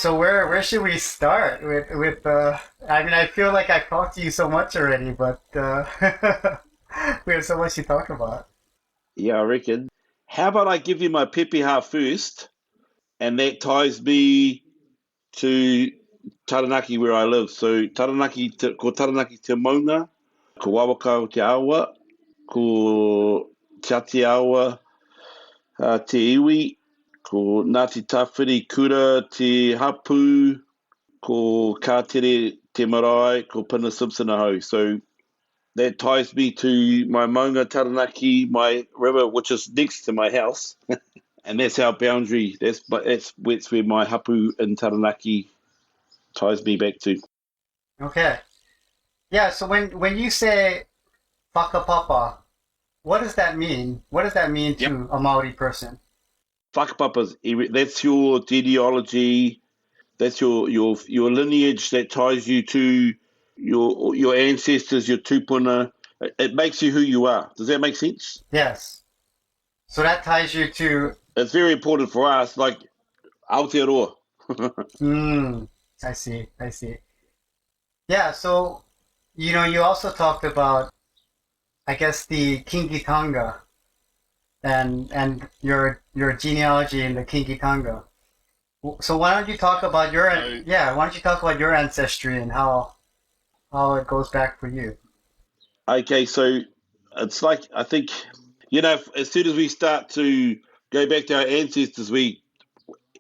So where should we start with I mean, I feel like I've talked to you so much already, but we have so much to talk about. Yeah, I reckon. How about I give you my pepeha first, and that ties me to Taranaki where I live. So ko Taranaki te maunga, ko wawaka o te awa, ko te awa te iwi, ko Ngāti Te Kura te hapu, ko Kātere te marae, ko Pina Simpson ahau. So that ties me to my maunga Taranaki, my river, which is next to my house. And that's our boundary. That's where my hapu in Taranaki ties me back to. Okay. Yeah, so when you say whakapapa, what does that mean? What does that mean Yep. to a Maori person? Whakapapa's, that's your genealogy, that's your lineage that ties you to your ancestors, your tupuna. It makes you who you are. Does that make sense? Yes. So that ties you to It's very important for us, like Aotearoa. I see, I see. Yeah, so you also talked about I guess the Kingitanga and your genealogy in the Kingitanga. So why don't you talk about your why don't you talk about your ancestry and how it goes back for you? Okay, so it's like, I think, as soon as we start to go back to our ancestors,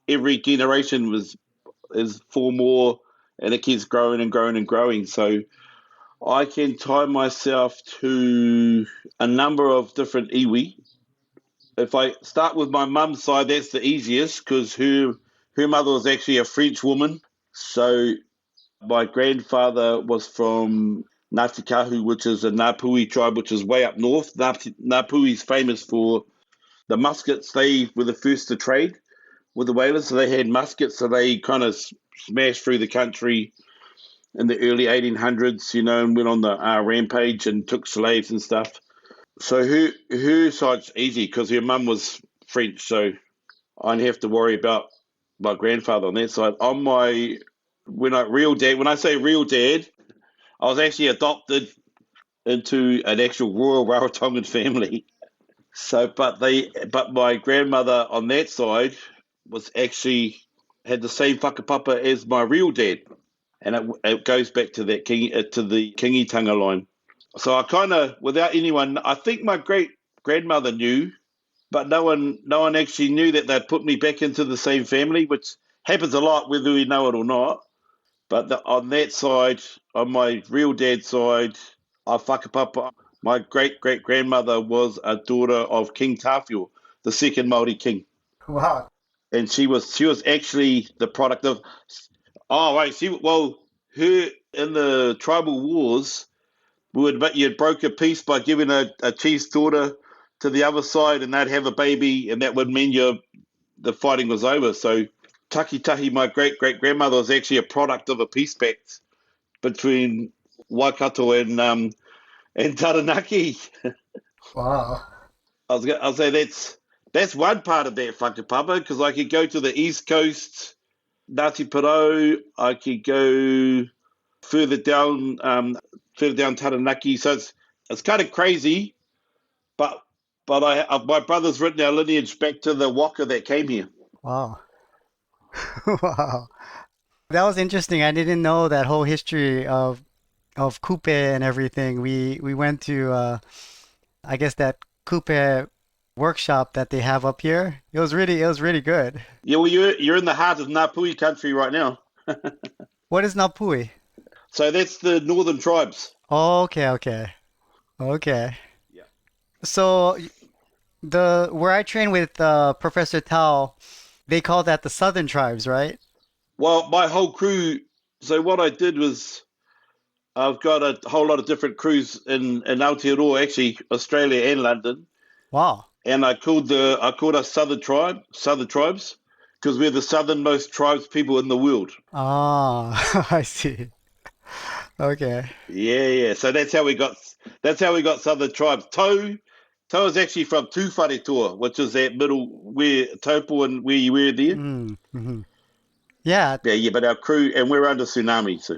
every generation is four more, and it keeps growing and growing and growing. So I can tie myself to a number of different iwi. If I start with my mum's side, that's the easiest because her mother was actually a French woman. So my grandfather was from Ngāti Kahu, which is a Ngāpuhi tribe, which is way up north. Ngāpuhi is famous for the muskets. They were the first to trade with the whalers, so they had muskets, so they kind of smashed through the country in the early 1800s, and went on the rampage and took slaves and stuff. So her side's easy because her mum was French, so I didn't have to worry about my grandfather on that side. On when I say real dad, I was actually adopted into an actual royal Rarotongan family. So, but my grandmother on that side was actually had the same whakapapa as my real dad, and it goes back to that to the Kingitanga line. So I kind of, without anyone, I think my great grandmother knew, but no one actually knew that they'd put me back into the same family, which happens a lot whether we know it or not. But on that side, on my real dad's side, I whakapapa. My great great grandmother was a daughter of King Tāwhiao, the second Māori king, Wow. and she was actually the product of. Oh wait, her in the tribal wars would admit you'd broke a peace by giving a chief's daughter to the other side, and they'd have a baby, and that would mean the fighting was over. So Tahi, my great great grandmother, was actually a product of a peace pact between Waikato and Taranaki. Wow. I'll say that's one part of that whakapapa, because I could go to the east coast, Ngāti Porou, I could go further down Taranaki. So it's kind of crazy, but my brother's written our lineage back to the waka that came here. Wow. Wow. That was interesting. I didn't know that whole history of coupe and everything. We went to I guess that coupe workshop that they have up here. It was really good. Yeah, well, you're in the heart of Ngāpuhi country right now. What is Napui? So that's the northern tribes. Oh, okay, okay. Okay. Yeah. So the where I train with Professor Tao, they call that the Southern tribes, right? Well, my whole crew. So what I did was I've got a whole lot of different crews in Aotearoa, actually Australia and London, Wow. and I called us Southern tribes, because we're the southernmost tribes people in the world. Ah, I see. Okay. Yeah, yeah. So that's how we got Southern tribes. Tau is actually from Tūwharetoa, which is that middle where Taupo and where you were there. Mm-hmm. Yeah. Yeah, but our crew, and we're under tsunami, so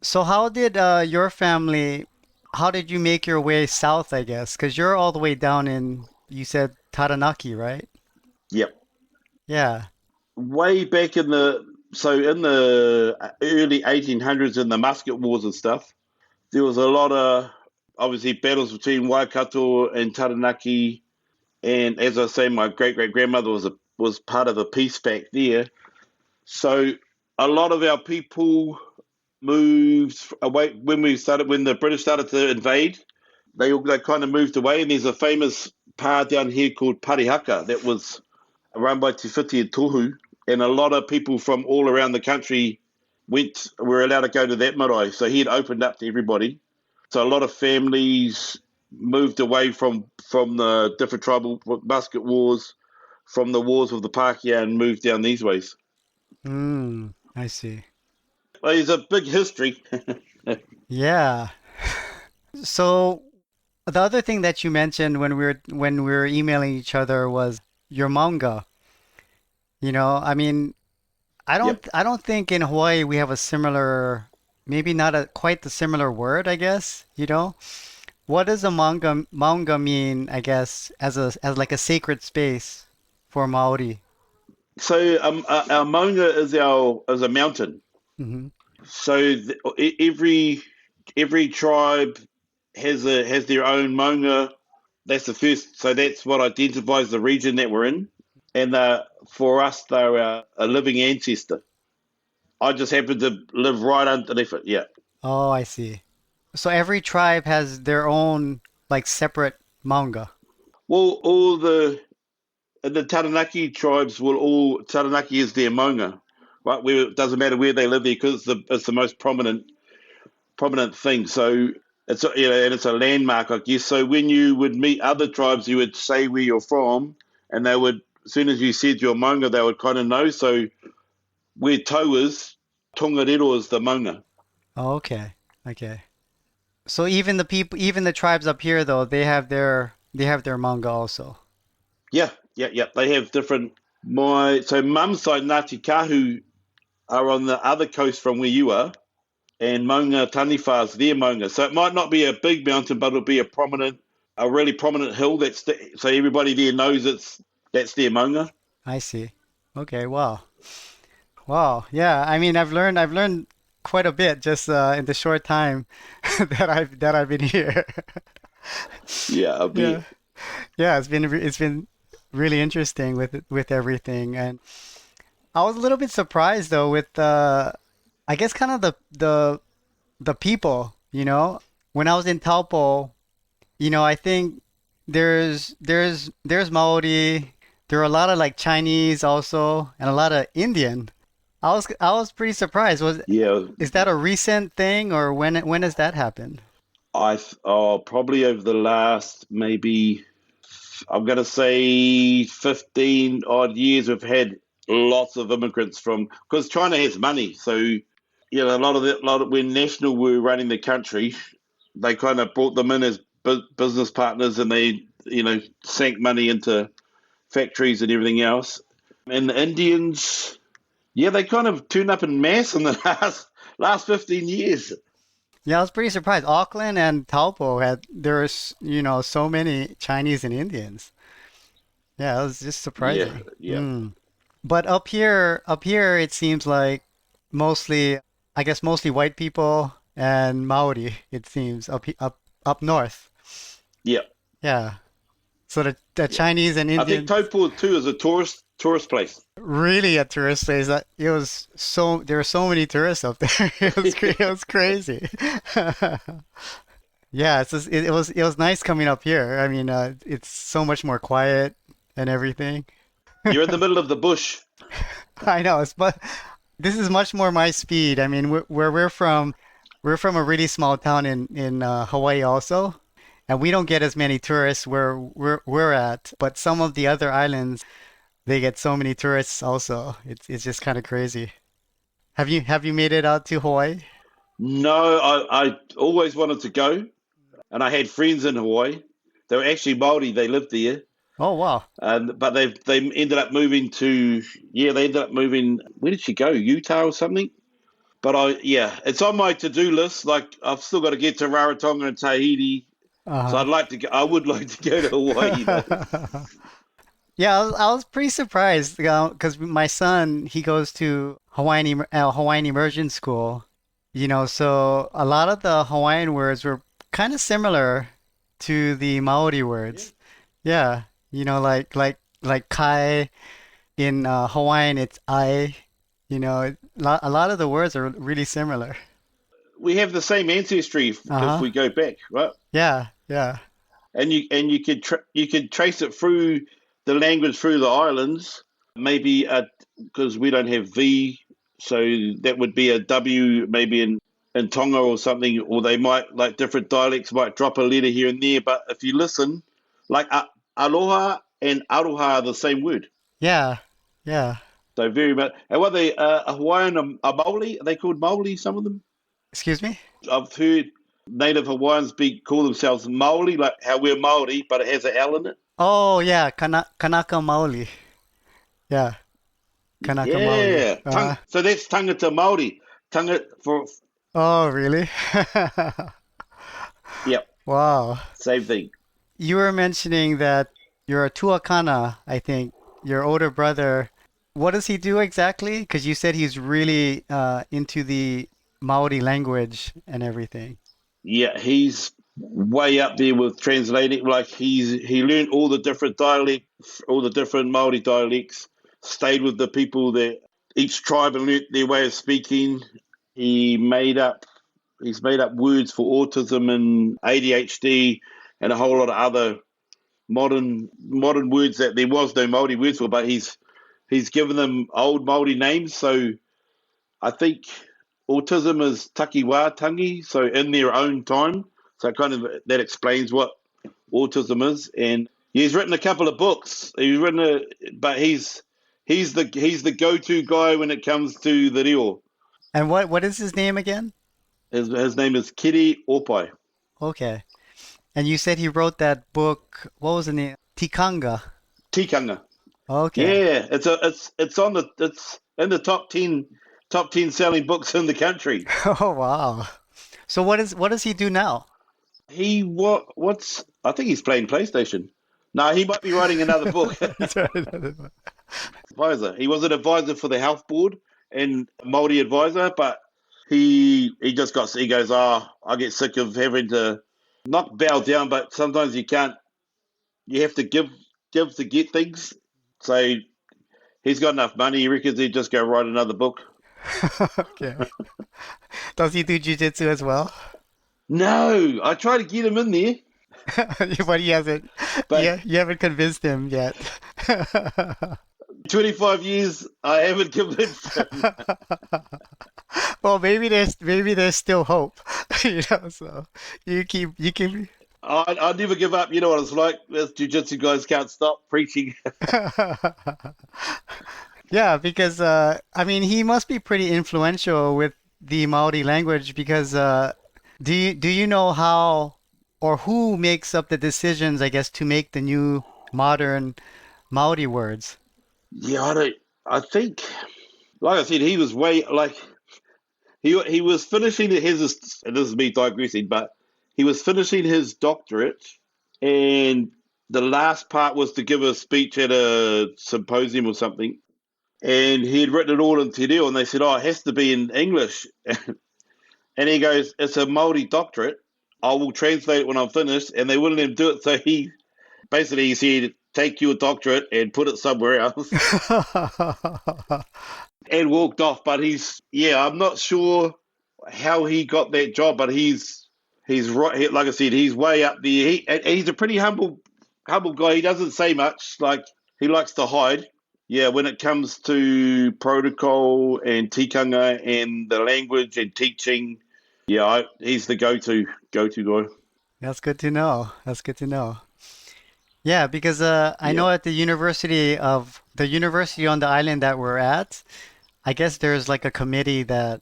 So how did your family, how did you make your way south, I guess? Because you're all the way down in, you said Taranaki, right? yep. Yeah. Way back in the early 1800s in the musket wars and stuff, there was a lot of obviously battles between Waikato and Taranaki. And as I say, my great great grandmother was part of a peace pact there. So a lot of our people moved away when the British started to invade. They kind of moved away, and there's a famous pa down here called Parihaka that was run by Te Whiti and Tohu, and a lot of people from all around the country were allowed to go to that marae. So he had opened up to everybody. So a lot of families moved away from the different tribal musket wars, from the wars of the Pākehā, and moved down these ways. I see. Well, there's a big history. Yeah. So the other thing that you mentioned when we were emailing each other was your manga. I mean, I don't Yep. I don't think in Hawaii we have a similar, maybe not a quite the similar word, I guess. What does a manga mean, I guess, as like a sacred space for Maori? So our maunga is a mountain. Hmm. So every tribe has their own maunga. That's the first. So that's what identifies the region that we're in. And for us, they're a living ancestor. I just happen to live right underneath it. Yeah. Oh, I see. So every tribe has their own like separate manga. Well, all the Taranaki tribes will all Taranaki is their maunga, right? Where it doesn't matter where they live there because it's the most prominent thing. So and it's a landmark, I guess. So when you would meet other tribes, you would say where you're from, and they would, as soon as you said your maunga, they would kind of know. So where Tau is, Tongariro is the maunga. Oh, okay. Okay. So even the tribes up here though, they have their manga also. Yeah, yeah, yeah. They have different. So mum's side Ngāti Kahu are on the other coast from where you are, and Maunga Taniwha's their maunga. So it might not be a big mountain, but it'll be a really prominent hill. So everybody there knows that's their maunga. I see. Okay, wow. Wow. Yeah, I mean I've learned quite a bit just in the short time that I've been here. Yeah, I Yeah. bet. Yeah, it's been really interesting with everything. And I was a little bit surprised though with I guess kind of the people, When I was in Taupo, I think there's Maori, there are a lot of like Chinese also and a lot of Indian. I was pretty surprised. Yeah, Is that a recent thing or when has that happened? probably over the last maybe I'm gonna say 15 odd years, we've had lots of immigrants from because China has money, so a lot of when National were running the country, they kind of brought them in as business partners, and they sank money into factories and everything else. And the Indians, yeah, they kind of turned up in mass in the last 15 years. Yeah, I was pretty surprised. Auckland and Taupo there's, so many Chinese and Indians. Yeah, it was just Yeah, surprising. yeah. But up here, it seems like mostly, I guess mostly white people and Maori, it seems up north. Yeah, Yeah. So the yeah. Chinese and I think Indians Taupo too is a tourist place. really a tourist place. There were so many tourists up there. It was crazy. Yeah, it was nice coming up here. I mean, it's so much more quiet and everything. You're in the middle of the bush. I know, but this is much more my speed. I mean, where we're from a really small town in Hawaii also, and we don't get as many tourists where we're at. But some of the other islands, they get so many tourists also. It's just kind of crazy. Have you made it out to Hawaii? No, I always wanted to go, and I had friends in Hawaii. They were actually Māori. They lived there, Oh, wow. But they ended up moving to they ended up moving. Where did she go? Utah or something? But it's on my to-do list. Like I've still got to get to Rarotonga and Tahiti, so Uh-huh. I would like to go to Hawaii though. Yeah, I was pretty surprised because my son he goes to Hawaiian immersion school, so a lot of the Hawaiian words were kind of similar to the Maori Yeah. words. Yeah, like kai in Hawaiian it's I. A lot of the words are really similar. We have the same ancestry if Uh-huh. we go back, right? Yeah, yeah, And you could you could trace it through the language through the islands. Maybe because we don't have V, so that would be a W, maybe in Tonga or something, or they might like different dialects might drop a letter here and there. But if you listen, like aloha and aroha are the same word. yeah, yeah. So very much. And what they a Hawaiian, a Maoli? Are they called Maoli? Some of them. Excuse me? I've heard native Hawaiians call themselves Maoli, like how we're Maori, but it has an L in it. Oh, yeah, Kanaka Maoli. Yeah, Kanaka Maoli. Yeah, so that's tangata Maori. Tanga for Oh, really? Yep, Wow. same thing. You were mentioning that you're a Tuakana, I think, your older brother. What does he do exactly? Because you said he's really into the Maori language and everything. Yeah, he's way up there with translating. Like he learned all the different dialects, all the different Maori dialects. Stayed with the people that each tribe and learnt their way of speaking. He made up he's made up words for autism and ADHD and a whole lot of other modern words that there was no Maori words for, but he's given them old Maori names. So I think autism is takiwātangi, so in their own time. So kind of that explains what autism is. And he's written a couple of books. But he's the go-to guy when it comes to the reo. And what is his name again? His name is Kiri Opai. Okay. And you said he wrote that book. What was the name? Tikanga. Tikanga. Okay. Yeah, it's in the top ten selling books in the country. Oh, wow. So what does he do now? What's I think he's playing PlayStation. No, he might be writing another book. Advisor. He was an advisor for the health board and Māori advisor, but he just he goes, I get sick of having to not bow down, but sometimes you have to give to get things. So he's got enough money, he reckons he'd just go write another book. Okay. Does he do jiu-jitsu as well? No, I try to get him in there, But he hasn't. but Yeah, you haven't convinced him yet. 25 years I haven't convinced him. Well, maybe there's still hope, So you keep. I never give up. You know what it's like. Us jiu-jitsu guys can't stop preaching. Yeah, because I mean, he must be pretty influential with the Maori language because do you know how or who makes up the decisions, I guess, to make the new modern Maori words? Yeah, I don't. I think, like I said, he was way like he was finishing his. And this is me digressing, but he was finishing his doctorate, and the last part was to give a speech at a symposium or something. And he had written it all in Te Reo, and they said, "Oh, it has to be in English." And he goes, "It's a Maori doctorate. I will translate it when I'm finished." And they wouldn't let him do it, so he said, "Take your doctorate and put it somewhere else," and walked off. But I'm not sure how he got that job, but he's right. Like I said, he's way up there. He's a pretty humble guy. He doesn't say much. Like he likes to hide. Yeah, when it comes to protocol and tikanga and the language and teaching, he's the go-to guy. That's good to know. That's good to know. Yeah, because I Yeah. know at the university on the island that we're at, I guess there's like a committee that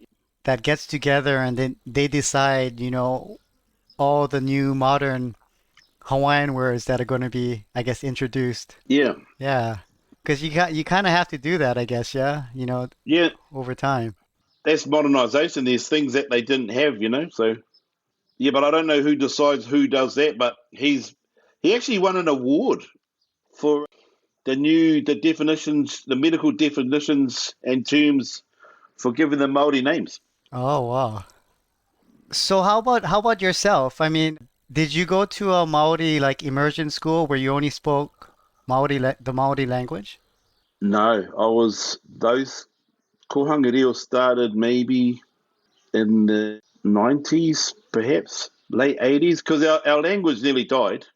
gets together and then they decide, all the new modern Hawaiian words that are going to be, I guess, introduced. Yeah, Yeah, because you kind of have to do that, I guess. Yeah, yeah. over time. That's modernization. There's things that they didn't have, So yeah, but I don't know who decides who does that. But he actually won an award for the definitions, the medical definitions and terms for giving them Maori names. Oh, wow. So how about yourself? I mean, did you go to a Maori like immersion school where you only spoke the Maori language? No, I was those kohanga reo started maybe in the 90s, perhaps late 80s, because our language nearly died.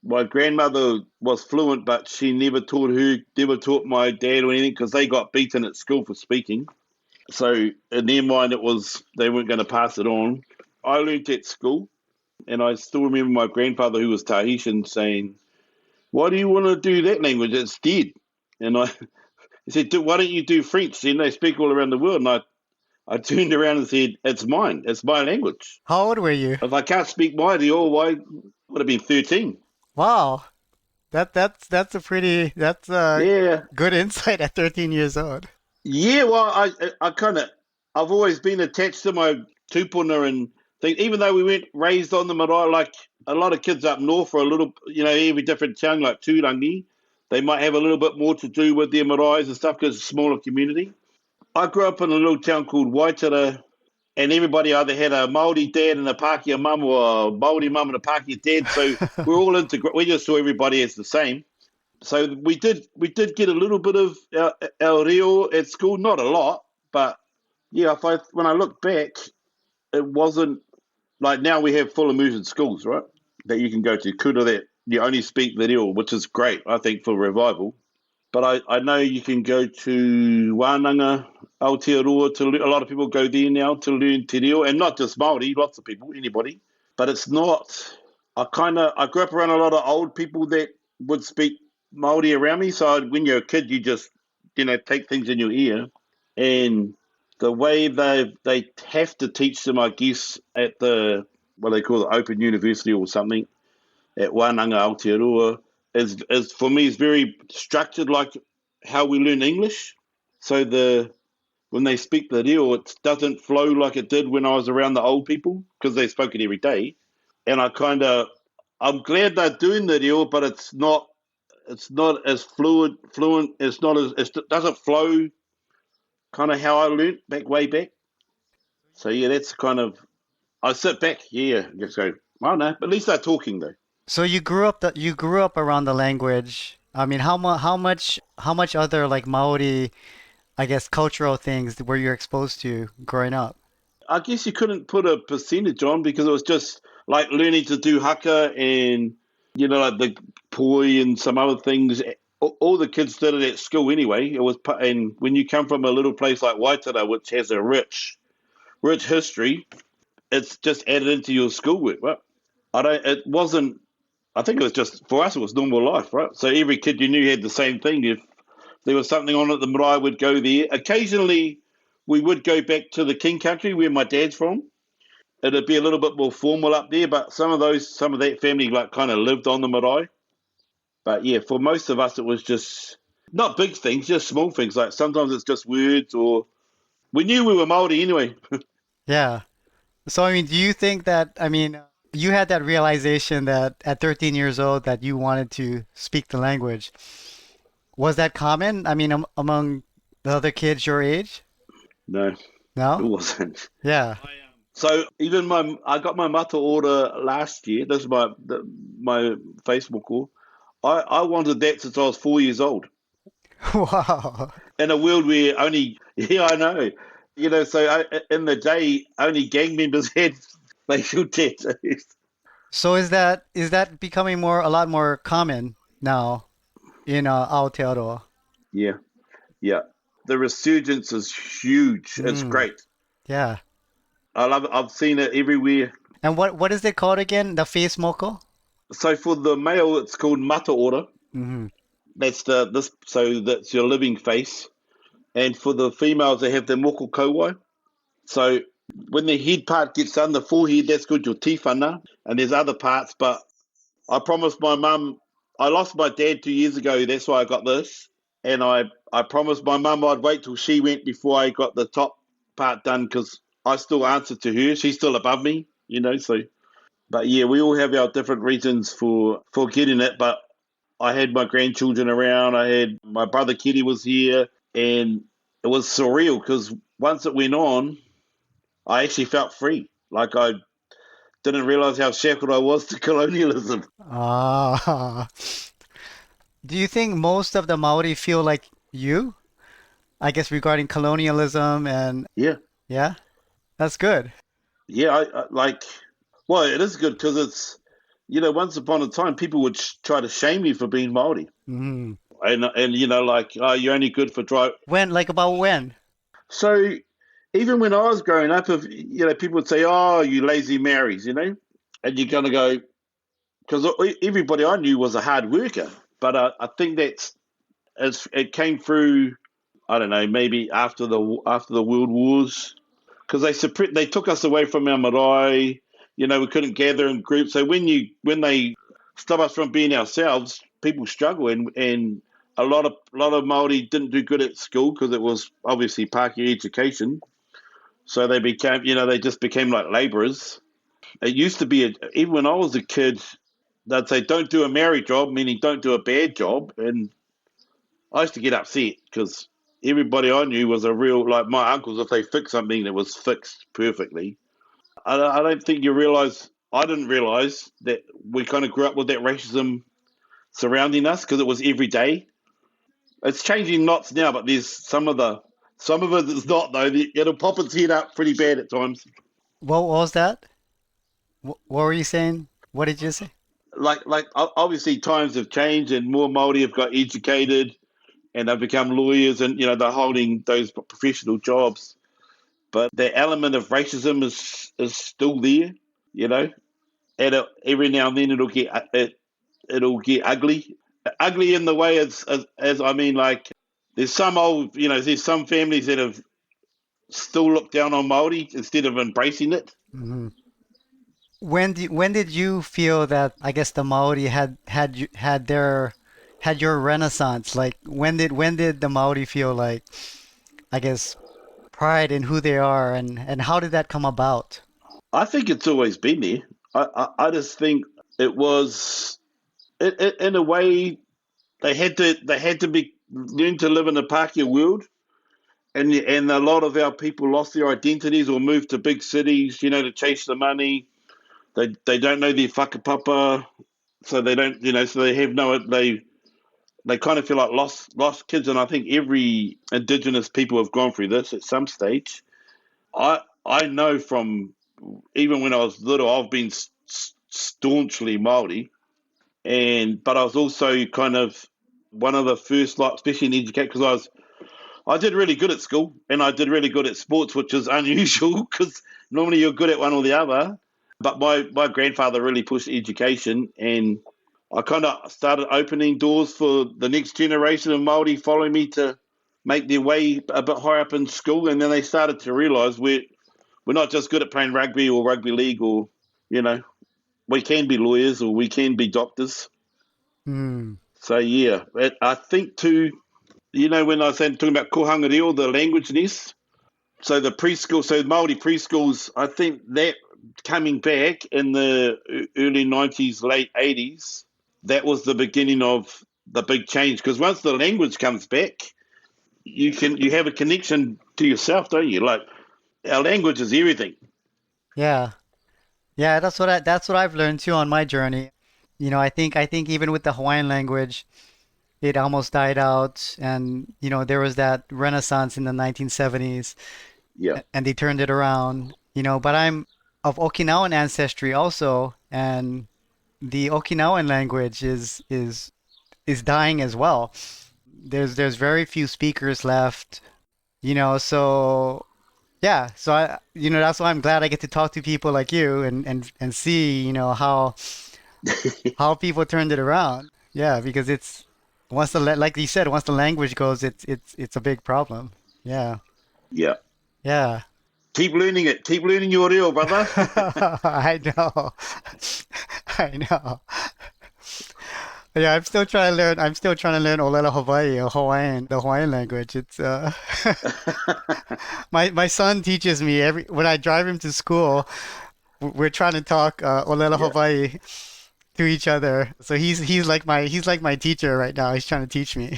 My grandmother was fluent, but she never taught my dad or anything because they got beaten at school for speaking. So in their mind, it was they weren't going to pass it on. I learnt at school, and I still remember my grandfather, who was Tahitian, saying, "Why do you want to do that language? It's dead." And he said, "Why don't you do French? They speak all around the world." And I turned around and said, "It's mine. It's my language. How old were you? If I can't speak my reo, why would have been 13?" Wow. That's a Yeah, good insight at 13 years old. yeah. Well, I've always been attached to my tupuna and things. Even though we weren't raised on the marae, like a lot of kids up north are a little, every different town, like Turangi, they might have a little bit more to do with their maraes and stuff because it's a smaller community. I grew up in a little town called Waitara, and everybody either had a Māori dad and a Pākehā mum, or a Māori mum and a Pākehā dad. So we're all we just saw everybody as the same. So we did get a little bit of our reo at school, not a lot, but yeah. When I look back, it wasn't like now we have full immersion schools, right? That you can go to Kura that you only speak the reo, which is great, I think, for revival. But I know you can go to Wānanga, Aotearoa, a lot of people go there now to learn te reo, and not just Māori, lots of people, anybody. But it's not, I grew up around a lot of old people that would speak Māori around me. So when you're a kid, you just, take things in your ear. And the way they have to teach them, I guess, at what they call the Open University or something, at Wānanga, Aotearoa, is for me is very structured, like how we learn English. So when they speak the reo, it doesn't flow like it did when I was around the old people because they spoke it every day. And I'm glad they're doing the reo, but it's not as fluent. It's not as it doesn't flow kind of how I learnt way back. So yeah, that's kind of I sit back, yeah, just go. I don't know, but at least they're talking though. So you grew up around the language. I mean, how much other like Maori, I guess, cultural things were you exposed to growing up? I guess you couldn't put a percentage on because it was just like learning to do haka and like the poi and some other things. All the kids did it at school anyway. And when you come from a little place like Waitara, which has a rich history, it's just added into your schoolwork, right? I don't. It wasn't. I think it was just for us. It was normal life, right? So every kid you knew had the same thing. If there was something on it, the marae would go there. Occasionally, we would go back to the King country where my dad's from. It'd be a little bit more formal up there, but some of that family like kind of lived on the marae. But yeah, for most of us, it was just not big things, just small things. Like sometimes it's just words, or we knew we were Māori anyway. Yeah. So I mean, do you think that I mean you had that realization that at 13 years old that you wanted to speak the language? Was that common? I mean, among the other kids your age? No, it No? wasn't. Yeah. So even I got my mata order last year. This is my Facebook call. I wanted that since I was 4 years old. Wow. In a world where only, yeah, I know, So in the day, only gang members had facial tattoos. So is that becoming a lot more common now in Aotearoa? Yeah, yeah. The resurgence is huge. It's Mm, great. yeah. I love it. I've seen it everywhere. And what is it called again? The face moko? So for the male, it's called mata order. Hmm. That's so that's your living face. And for the females, they have the moko kauai. So when the head part gets done, the forehead, that's called your tifana. And there's other parts, but I promised my mum. I lost my dad 2 years ago. That's why I got this, and I promised my mum I'd wait till she went before I got the top part done because I still answer to her. She's still above me, So, but yeah, we all have our different reasons for getting it. But I had my grandchildren around. I had my brother Kitty was here, and it was surreal because once it went on, I actually felt free. Like I didn't realize how shackled I was to colonialism. Ah, do you think most of the Maori feel like you? I guess regarding colonialism and Yeah, yeah, that's good. yeah. I like. Well, it is good because it's once upon a time people would try to shame you for being Maori, Mm. and like oh, you're only good for dry. When, like about when? So even when I was growing up, if people would say, "Oh, you lazy Maoris," and you're gonna go because everybody I knew was a hard worker, but I think that's as it came through. I don't know, maybe after the World Wars, because they took us away from our marae. We couldn't gather in groups. So when they stop us from being ourselves, people struggle, and a lot of Maori didn't do good at school because it was obviously Pākehā education. So they just became like labourers. It used to be even when I was a kid, they'd say don't do a Maori job, meaning don't do a bad job, and I used to get upset because everybody I knew was a real like my uncles. If they fixed something, it was fixed perfectly. I don't think you realise. I didn't realise that we kind of grew up with that racism surrounding us because it was every day. It's changing knots now, but there's some of it is not though. It'll pop its head up pretty bad at times. What was that? What were you saying? What did you say? Like obviously times have changed and more Māori have got educated and they've become lawyers and they're holding those professional jobs. But the element of racism is still there, you know. And every now and then it'll get ugly, ugly in the way as I mean like there's some there's some families that have still looked down on Maori instead of embracing it. Hmm. When did you feel that I guess the Maori had your renaissance? Like when did the Maori feel like I guess pride in who they are and how did that come about? I think it's always been there. I just think it was in a way they had to be learn to live in a Pākehā world, and a lot of our people lost their identities or moved to big cities, to chase the money. They don't know their whakapapa, so they don't, so they have no they kind of feel like lost kids, and I think every indigenous people have gone through this at some stage. I know from even when I was little, I've been staunchly Maori, but I was also kind of one of the first, like especially in education, because I did really good at school and I did really good at sports, which is unusual because normally you're good at one or the other. But my grandfather really pushed education, and I kind of started opening doors for the next generation of Māori following me to make their way a bit higher up in school, and then they started to realise we're not just good at playing rugby or rugby league, or you know we can be lawyers or we can be doctors. Hmm. So yeah, I think too. When I was talking about kohanga reo, the language nest. So the preschool, so Māori preschools, I think that coming back in the early 90s, late 80s, that was the beginning of the big change. Because once the language comes back, you have a connection to yourself, don't you? Like our language is everything. Yeah. Yeah, that's what I've learned too on my journey. I think even with the Hawaiian language, it almost died out and there was that renaissance in the 1970s Yeah, and they turned it around, but I'm of Okinawan ancestry also and the Okinawan language is dying as well. There's very few speakers left, so yeah, so that's why I'm glad I get to talk to people like you and see, how people turned it around. Yeah, because it's like you said, once the language goes, it's a big problem. Yeah. yeah. Yeah. Keep learning it. Keep learning your reo, brother. I know. I know. Yeah, I'm still trying to learn. I'm still trying to learn Olelo Hawaii or Hawaiian, the Hawaiian language. It's my son teaches me every when I drive him to school. We're trying to talk Olelo Yeah. Hawaii to each other. So he's like my teacher right now. He's trying to teach me.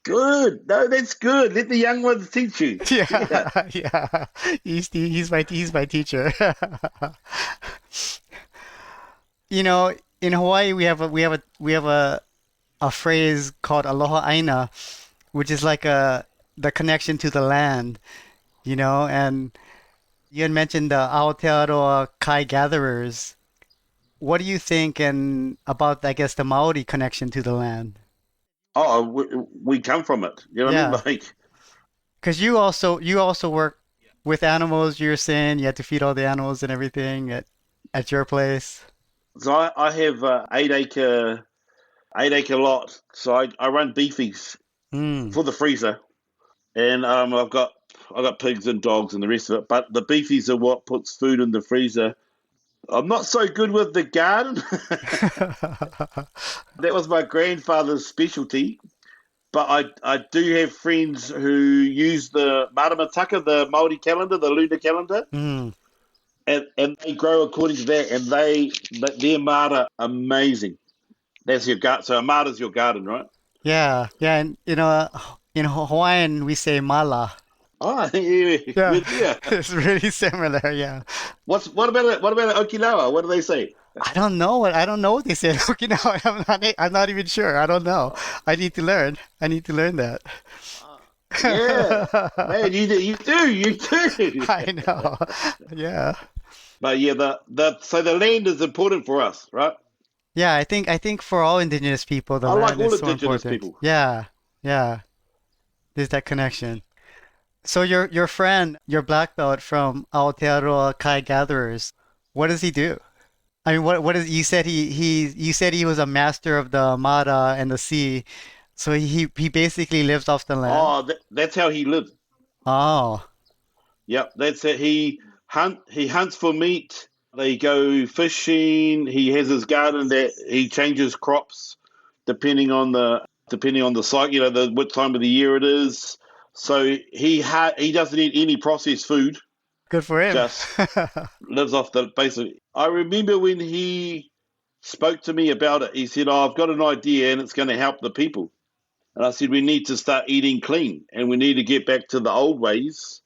Good. No, that's good. Let the young ones teach you. Yeah. Yeah, yeah. He's my teacher. You know, in Hawaii we have a phrase called aloha aina, which is like a the connection to the land, you know, and you had mentioned the Aotearoa Kai Gatherers. What do you think and about, I guess, the Maori connection to the land? Oh, we come from it. You know what I mean? Yeah, Like, because you also work with animals. You're saying you had to feed all the animals and everything at your place. so I have 8 acre lot. So I run beefies Hmm. for the freezer, and I've got pigs and dogs and the rest of it. But the beefies are what puts food in the freezer. I'm not so good with the garden. That was my grandfather's specialty. But I do have friends who use the maramataka, the Māori calendar, the lunar calendar, Hmm. and they grow according to that. And their mara amazing. That's your garden. So a mara's your garden, right? Yeah, yeah, and in Hawaiian we say mala. Oh, yeah, Yeah, good. Yeah. it's really similar. Yeah, What about Okinawa? What do they say? I don't know what they say in Okinawa. I'm not even sure. I don't know. I need to learn. I need to learn that. Yeah, man, you do. I know. Yeah. But yeah, the land is important for us, right? Yeah, I think for all indigenous people the I like land is all so indigenous important. people. Yeah. Yeah. There's that connection. So your friend, your black belt from Aotearoa Kai Gatherers, what does he do? I mean, what is you said you said he was a master of the Mara and the sea, so he basically lives off the land. Oh, that's how he lived. Oh, Yep, that's it. He hunts for meat. They go fishing. He has his garden that he changes crops depending on the cycle, the what time of the year it is. So he doesn't eat any processed food. good for him. Just lives off the basic. I remember when he spoke to me about it. He said, "Oh, I've got an idea, and it's going to help the people." And I said, "We need to start eating clean, and we need to get back to the old ways,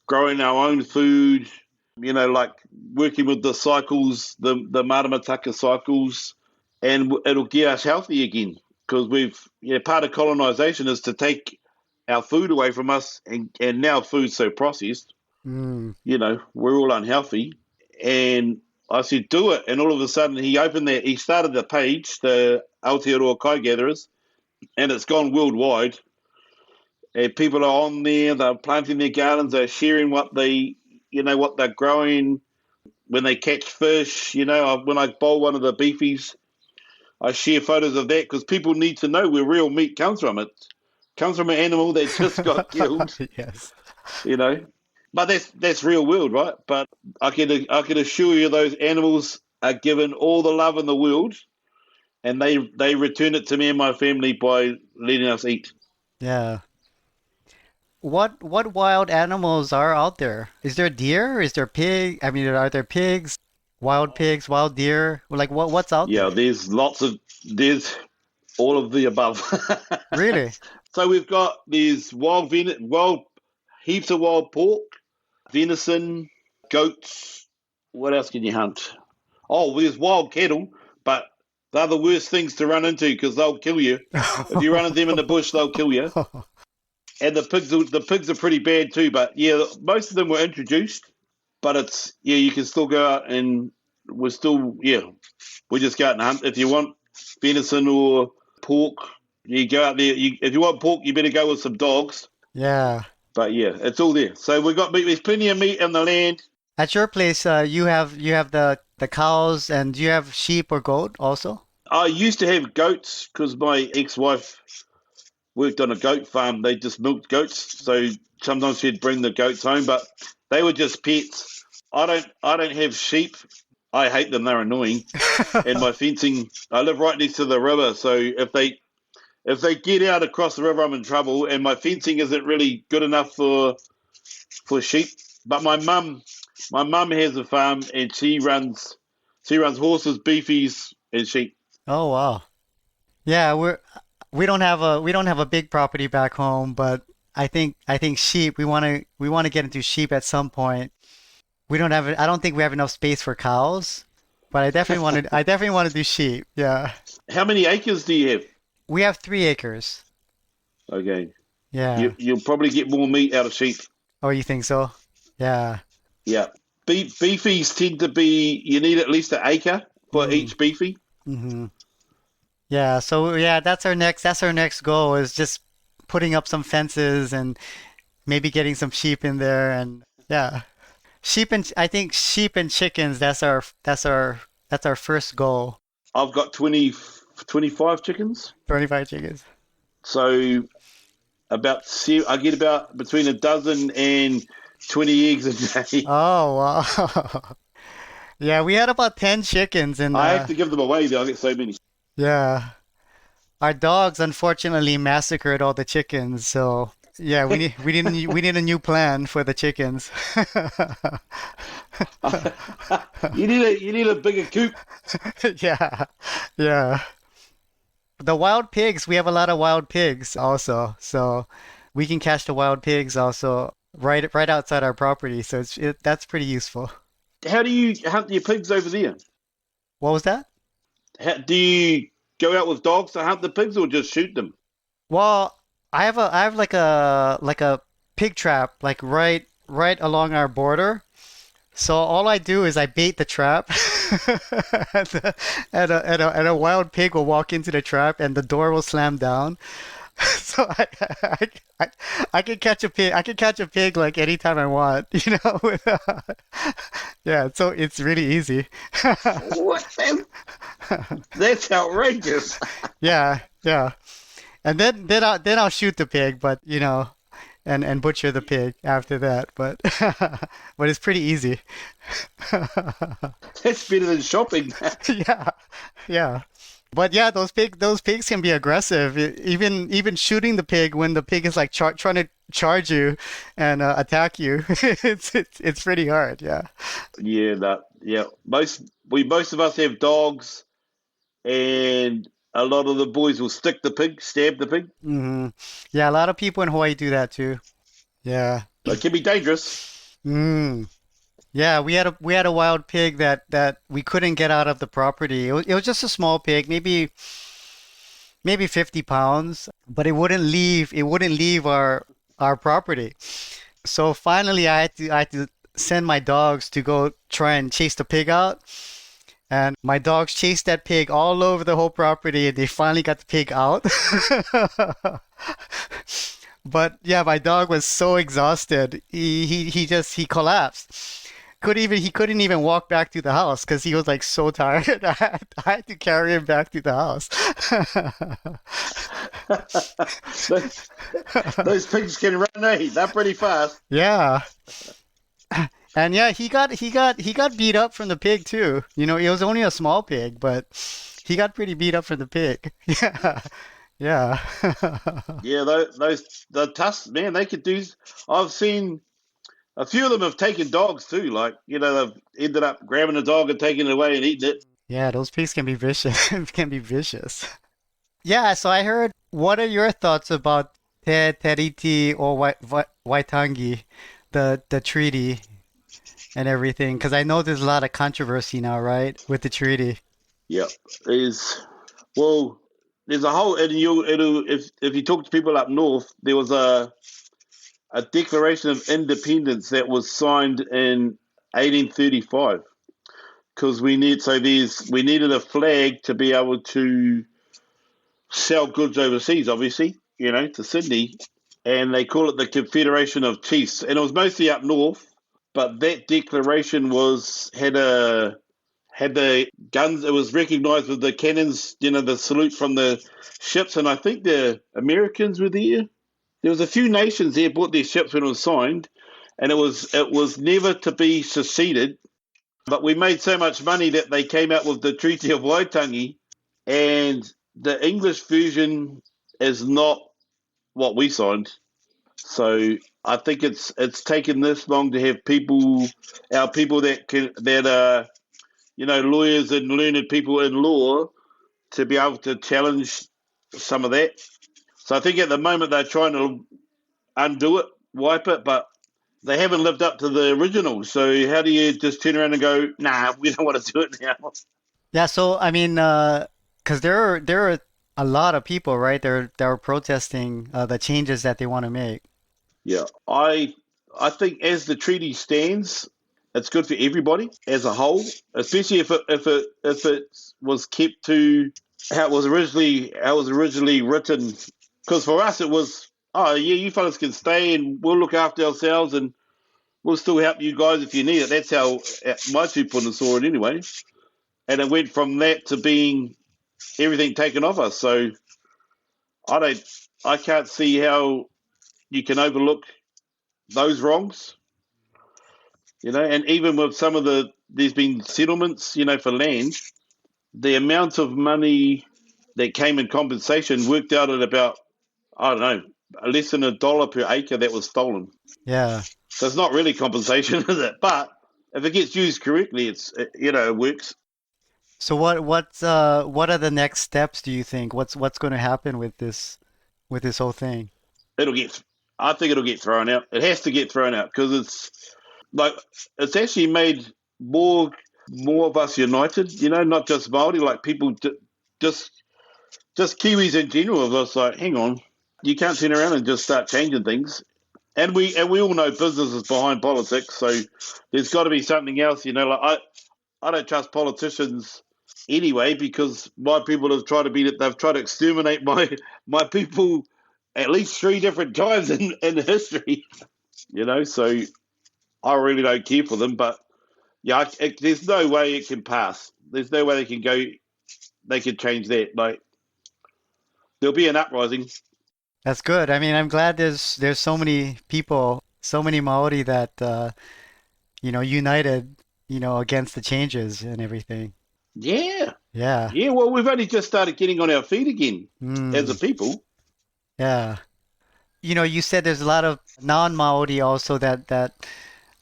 growing our own food, like working with the cycles, the maramataka cycles, and it'll get us healthy again. Because part of colonization is to take our food away from us, and now food's so processed, Mm, we're all unhealthy." And I said, "Do it." And all of a sudden, he started the page, the Aotearoa Kai Gatherers, and it's gone worldwide. People are on there. They're planting their gardens. They're sharing what they're growing. When they catch fish, when I boil one of the beefies, I share photos of that because people need to know where real meat comes from. It comes from an animal that just got killed, yes. you know. But that's real world, right? But I can assure you those animals are given all the love in the world, and they return it to me and my family by letting us eat. Yeah. What wild animals are out there? Is there deer? Is there pig? I mean, are there pigs, wild deer? Like what's out Yeah, there? there's all of the above. Really? So we've got these wild heaps of wild pork, venison, goats. What else can you hunt? Oh, there's wild cattle, but they're the worst things to run into because they'll kill you. If you run into them in the bush, they'll kill you. And the pigs are pretty bad too. But yeah, most of them were introduced. But you can still go out and we just go out and hunt. If you want venison or pork, you go out there. If you want pork, you better go with some dogs. Yeah. But yeah, it's all there. So we got meat. There's plenty of meat in the land. At your place, you have the cows and do you have sheep or goat also? I used to have goats because my ex-wife worked on a goat farm. They just milked goats, so sometimes she'd bring the goats home, but they were just pets. I don't have sheep. I hate them. They're annoying. And my fencing, I live right next to the river, so if they get out across the river, I'm in trouble. And my fencing isn't really good enough for sheep. But my mum has a farm, and she runs horses, beefies, and sheep. Oh wow. Yeah, we don't have a big property back home, but I think sheep, we want to get into sheep at some point. We don't have I don't think we have enough space for cows, but I definitely want to do sheep. Yeah. How many acres do you have? We have 3 acres. Okay, Yeah. you'll probably get more meat out of sheep. Oh, you think so? Yeah. Yeah, beefies tend to be you need at least an acre for Mm. each beefy. Mm-hmm. Yeah, so yeah, that's our next goal is just putting up some fences and maybe getting some sheep in there and yeah. I think sheep and chickens, that's our first goal. I've got 25 chickens, 25 chickens. so I get about between a dozen and 20 eggs a day. Oh, wow. Yeah, we had about 10 chickens and I have to give them away though. I get so many. yeah. Our dogs unfortunately massacred all the chickens, so yeah, we need a new plan for the chickens. You need a bigger coop. Yeah. Yeah. The wild pigs, we have a lot of wild pigs also. So we can catch the wild pigs also right outside our property. So that's pretty useful. How do you hunt your pigs over there? What was that? Do you go out with dogs to hunt the pigs or just shoot them? Well, I have like a pig trap like right along our border. So all I do is I bait the trap, and, and a wild pig will walk into the trap, and the door will slam down. So I, I can catch a pig. I can catch a pig like anytime I want, you know. Yeah, so it's really easy. What? That's outrageous. Yeah, yeah. And then I'll shoot the pig, but you know, and butcher the pig after that. But but it's pretty easy. That's better than shopping. Yeah, yeah. But yeah, those pigs can be aggressive. Even shooting the pig when the pig is like trying to charge you and attack you, it's pretty hard. Yeah. Yeah, that yeah. Most of us have dogs, and a lot of the boys will stick the pig, stab the pig. Yeah, a lot of people in Hawaii do that too. Yeah. It can be dangerous. Mm. Yeah, we had a wild pig that we couldn't get out of the property. It was just a small pig, maybe 50 pounds, but it wouldn't leave our property. So finally I had to send my dogs to go try and chase the pig out. And my dogs chased that pig all over the whole property and they finally got the pig out. But yeah, my dog was so exhausted. He collapsed. He couldn't even walk back to the house because he was like so tired. I had to carry him back to the house. Those pigs can run, eh? They're pretty fast. Yeah. And yeah, he got beat up from the pig too. You know, it was only a small pig, but he got pretty beat up from the pig. Yeah. Yeah. Yeah, those the tusks, man, they could do. I've seen a few of them have taken dogs too. Like they've ended up grabbing a dog and taking it away and eating it. Yeah, those pigs can be vicious. Can be vicious. Yeah, so I heard, what are your thoughts about Teariki or Waitangi, the treaty and everything? Because I know there's a lot of controversy now, right, with the treaty. Yep, well, there's a whole, and if you talk to people up north, there was a Declaration of Independence that was signed in 1835 because we needed a flag to be able to sell goods overseas, obviously, to Sydney, and they call it the Confederation of Chiefs, and it was mostly up north, but that declaration had the guns. It was recognised with the cannons, the salute from the ships, and I think the Americans were there. There was a few nations there bought their ships when it was signed, and it was never to be seceded. But we made so much money that they came out with the Treaty of Waitangi, and the English version is not what we signed. So I think it's taken this long to have our people that are lawyers and learned people in law to be able to challenge some of that. So I think at the moment they're trying to undo it, wipe it, but they haven't lived up to the original. So how do you just turn around and go, nah, we don't want to do it now? Yeah, so I mean, because there are a lot of people, right? They're protesting the changes that they want to make. Yeah, I think as the treaty stands, it's good for everybody as a whole, especially if it was kept to how it was originally written. Because for us it was, oh yeah, you fellas can stay and we'll look after ourselves and we'll still help you guys if you need it. That's how my tupuna saw it anyway. And it went from that to being everything taken off us. So I can't see how you can overlook those wrongs. And even with some of there's been settlements, for land, the amount of money that came in compensation worked out at about, I don't know, less than $1 per acre that was stolen. Yeah. So it's not really compensation, is it? But if it gets used correctly, it works. So what are the next steps, do you think? What's going to happen with this whole thing? It'll get, I think it'll get thrown out. It has to get thrown out because like it's actually made more of us united. Not just Māori, like people just just Kiwis in general of us. Like, hang on, you can't turn around and just start changing things. And we all know business is behind politics, so there's got to be something else. Like I don't trust politicians anyway because my people they've tried to exterminate my people at least 3 different times in history. So I really don't care for them, but yeah, there's no way it can pass. There's no way they can change that. Like, there'll be an uprising. That's good. I mean, I'm glad there's so many people, so many Maori that united, against the changes and everything. Yeah. Yeah. Yeah, well, we've only just started getting on our feet again as a Mm, people. yeah. You said there's a lot of non-Maori also that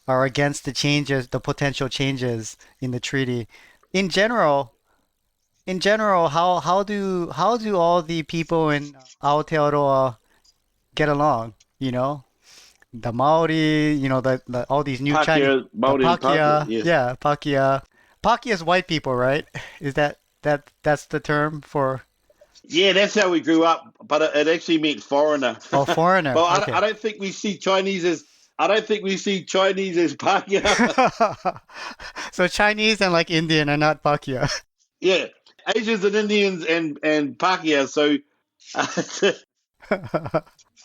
are against the changes, the potential changes in the treaty. In general, how do all the people in Aotearoa get along? The Maori, the all these new Chinese, Pākehā, the Māori and Pākehā, Pakia, yeah. yeah, Pakia. Pakia is white people, right? Is that's the term for Yeah, that's how we grew up, but it actually meant foreigner. oh foreigner? Well, I Okay. don't think we see Chinese as I don't think we see Chinese as Pākehā. So Chinese and like Indian are not Pakia. Yeah, Asians and Indians and Pākehā. So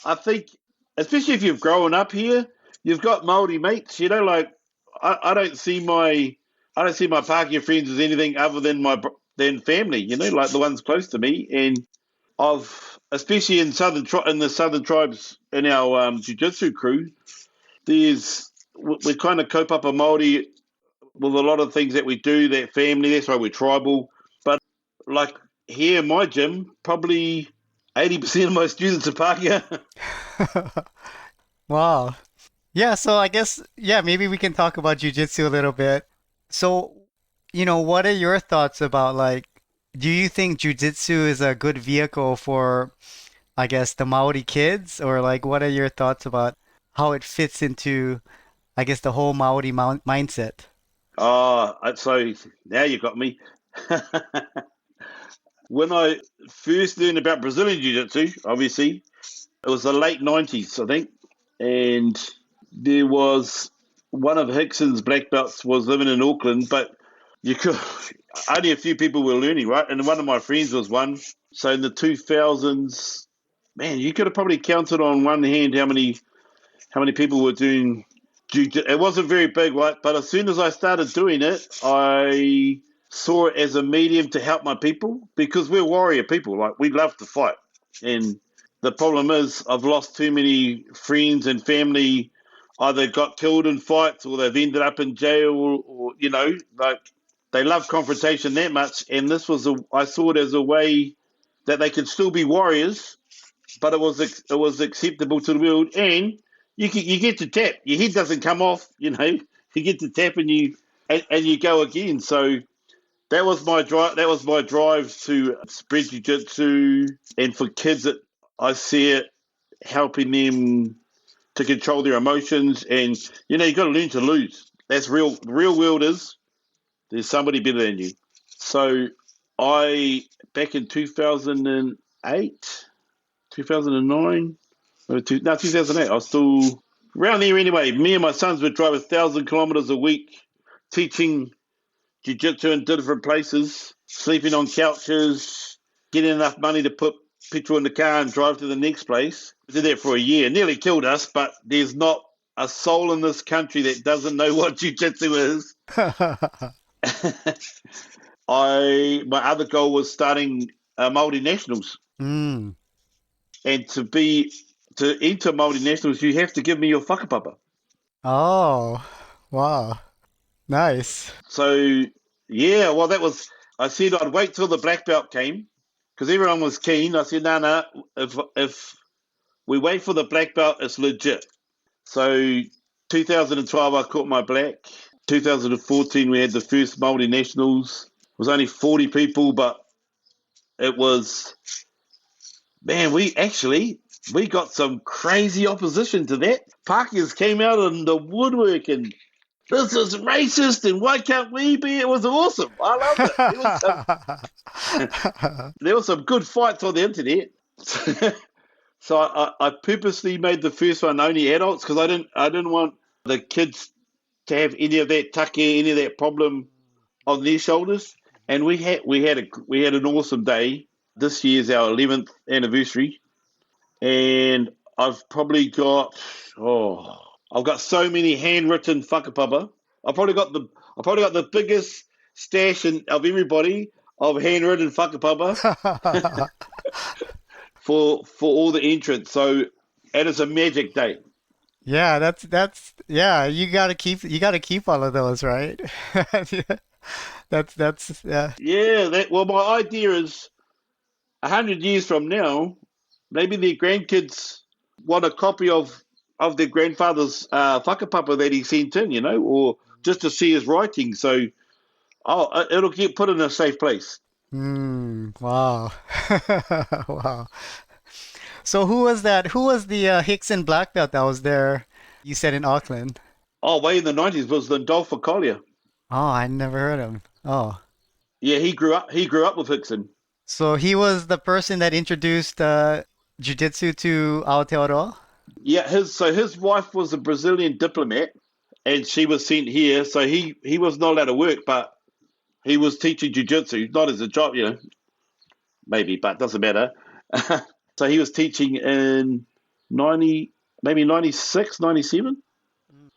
I think, especially if you've grown up here, you've got Māori mates. Like I don't see my Pākehā friends as anything other than than family. Like the ones close to me, and especially in the southern tribes in our jiu-jitsu crew, we kind of cope up a Māori with a lot of things that we do. That family, that's why we're tribal. But like here in my gym, probably 80% of my students are Pākehā. Wow. Yeah, so I guess yeah, maybe we can talk about jujitsu a little bit. So, what are your thoughts about like do you think jujitsu is a good vehicle for I guess the Maori kids or like what are your thoughts about how it fits into I guess the whole Maori mindset? So now you got me. When I first learned about Brazilian Jiu Jitsu, obviously, it was the late 90s, I think. And there was one of Hickson's black belts was living in Auckland, but you could only a few people were learning, right? And one of my friends was one. So in the 2000s, man, you could have probably counted on one hand how many people were doing jiu-jitsu. It wasn't very big, right? But as soon as I started doing it, I saw it as a medium to help my people because we're warrior people. Like, we love to fight. And the problem is I've lost too many friends and family either got killed in fights or they've ended up in jail, or like they love confrontation that much. And this was I saw it as a way that they could still be warriors, but it was acceptable to the world, and you get to tap. Your head doesn't come off, You get to tap and you go again. So that was my drive. That was my drive to spread jiu-jitsu, and for kids, I see it helping them to control their emotions, and you got to learn to lose. That's real. The real world is there's somebody better than you. So I back in 2008, 2009, 2008. I was still around there anyway. Me and my sons would drive 1,000 kilometers a week, teaching jiu-jitsu in different places, sleeping on couches, getting enough money to put petrol in the car and drive to the next place. I did that for a year. Nearly killed us, but there's not a soul in this country that doesn't know what jiu-jitsu is. My other goal was starting Māori Nationals. Mm. And to enter Māori Nationals, you have to give me your whakapapa. Oh, wow. Nice. So, yeah, well, I said I'd wait till the black belt came, because everyone was keen. I said, no, if we wait for the black belt, it's legit. So 2012, I caught my black. 2014, we had the first Māori Nationals. It was only 40 people, but it was, man, we got some crazy opposition to that. Pākehās came out in the woodwork and this is racist and why can't we be? It was awesome. I loved it. There was some good fights on the internet. So I purposely made the first one only adults, because I didn't want the kids to have any of that take, any of that problem on their shoulders. And we had an awesome day. This year's our 11th anniversary, and I've probably got so many handwritten whakapapa. I've probably got the biggest stash of everybody of handwritten whakapapa for all the entrants. So, and it's a magic day. Yeah, that's yeah, you gotta keep all of those, right? That's yeah. Yeah, well, my idea is 100 years from now, maybe their grandkids want a copy of their grandfather's whakapapa that he sent in, or just to see his writing. So, it'll get put in a safe place. Wow. Wow. So who was that? Who was the Hickson black belt that was there? You said in Auckland. Oh, way in the 90s was the Dolph Collier. Oh, I never heard of him. Oh. Yeah, he grew up with Hickson. So he was the person that introduced jiu-jitsu to Aotearoa? Yeah, his wife was a Brazilian diplomat, and she was sent here. So he was not allowed to work, but he was teaching jiu-jitsu, not as a job, maybe, but doesn't matter. So he was teaching in 96, 97.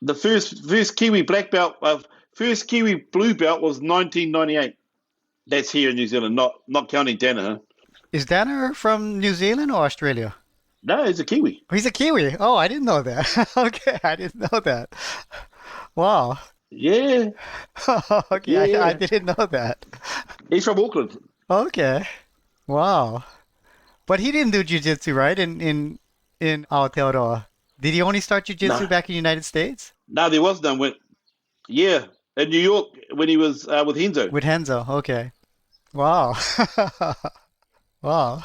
The first Kiwi black belt, first Kiwi blue belt was 1998. That's here in New Zealand, not counting Danaher. Is Danaher from New Zealand or Australia? No, he's a Kiwi. He's a Kiwi. Oh, I didn't know that. Okay, I didn't know that. Wow. Yeah. Okay, yeah. I didn't know that. He's from Auckland. Okay. Wow. But he didn't do jiu-jitsu, right? In Aotearoa. Did he only start jiu-jitsu back in the United States? No, there was none. Yeah, in New York when he was with Henzo. With Henzo, okay. Wow. Wow.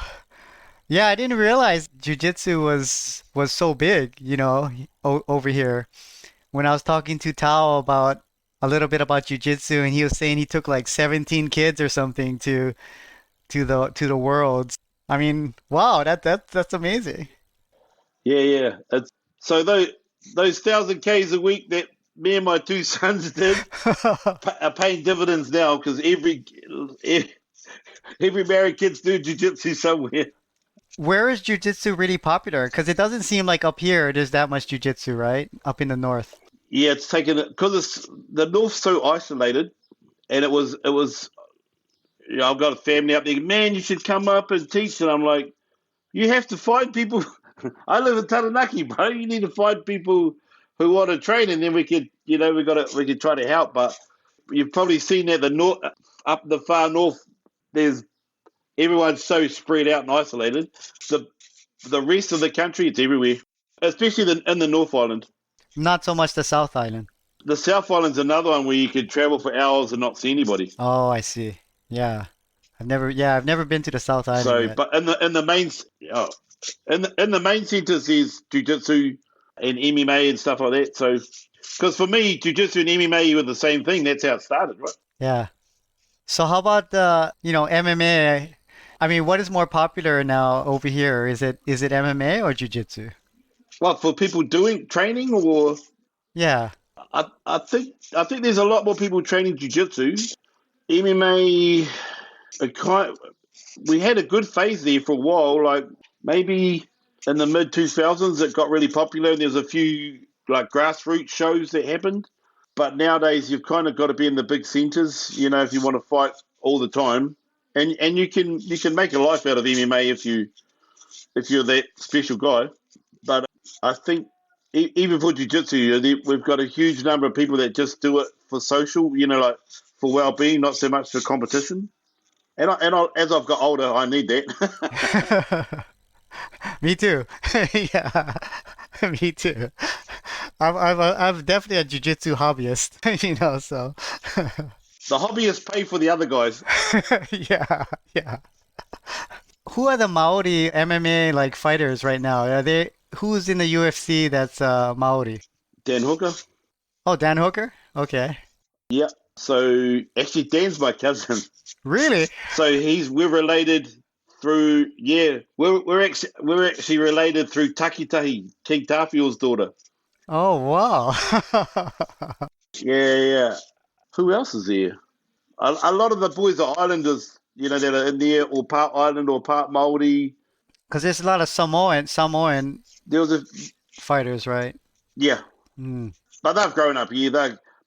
Yeah, I didn't realize jiu-jitsu was so big, over here. When I was talking to Tao about a little bit about jiu-jitsu, and he was saying he took like 17 kids or something to the worlds. I mean, wow, that's amazing. Yeah. So those 1,000 Ks a week that me and my two sons did are paying dividends now, because every married kid's doing jiu-jitsu somewhere. Where is jiu-jitsu really popular? Because it doesn't seem like up here there's that much jiu-jitsu, right? Up in the north. Yeah, it's taken, because the north's so isolated, and it was. I've got a family up there. Man, you should come up and teach. And I'm like, you have to find people. I live in Taranaki, bro. You need to find people who want to train, and then we could, we could try to help. But you've probably seen that up the far north, there's everyone's so spread out and isolated. The rest of the country, it's everywhere, especially in the North Island. Not so much the South Island. The South Island's another one where you could travel for hours and not see anybody. Oh, I see. Yeah. I've never been to the South Island So, yet. but in the main, in the main centres, there's jiu-jitsu and MMA and stuff like that. So, because for me, jiu-jitsu and MMA were the same thing. That's how it started, right? Yeah. So how about MMA? I mean, what is more popular now over here? Is it MMA or jiu-jitsu? Well, for people doing training, or Yeah. I think there's a lot more people training jiu-jitsu. MMA, we had a good phase there for a while. Like maybe in the mid 2000s, it got really popular, and there's a few like grassroots shows that happened. But nowadays, you've kind of got to be in the big centres, if you want to fight all the time, and you can make a life out of MMA if you're that special guy. But I think even for jiu-jitsu, we've got a huge number of people that just do it for social, like for well-being, not so much for competition. And as I've got older, I need that. Me too. Yeah. Me too. I'm definitely a jiu-jitsu hobbyist, so. The hobbyists pay for the other guys. Yeah, yeah. Who are the Maori MMA like fighters right now? Who's in the UFC that's Maori? Dan Hooker. Oh, Dan Hooker? Okay. Yeah. So actually, Dan's my cousin. Really? So we're related through we're actually related through Takitahi, King Tāwhiao's daughter. Oh, wow. Yeah. Who else is there? A lot of the boys are islanders, that are in there, or part island or part Māori. Because there's a lot of Samoan There was fighters, right? Yeah. Mm. But they've grown up here.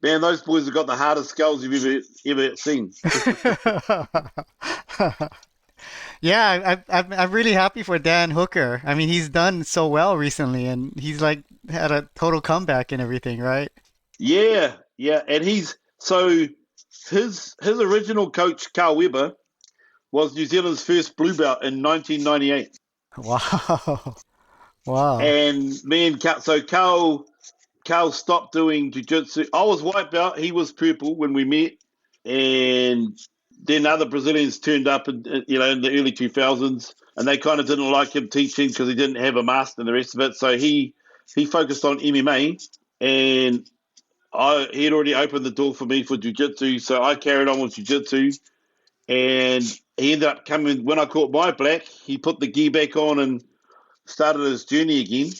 Man, those boys have got the hardest skulls you've ever seen. Yeah, I'm really happy for Dan Hooker. I mean, he's done so well recently, and he's like had a total comeback and everything, right? Yeah, and his original coach Carl Weber was New Zealand's first blue belt in 1998. Wow, wow. And Carl stopped doing jiu-jitsu. I was white belt, he was purple when we met, and then other Brazilians turned up in the early 2000s, and they kind of didn't like him teaching because he didn't have a master and the rest of it. So he focused on MMA, and he had already opened the door for me for jiu-jitsu, so I carried on with jiu-jitsu, and he ended up coming. When I caught my black, he put the gi back on and started his journey again.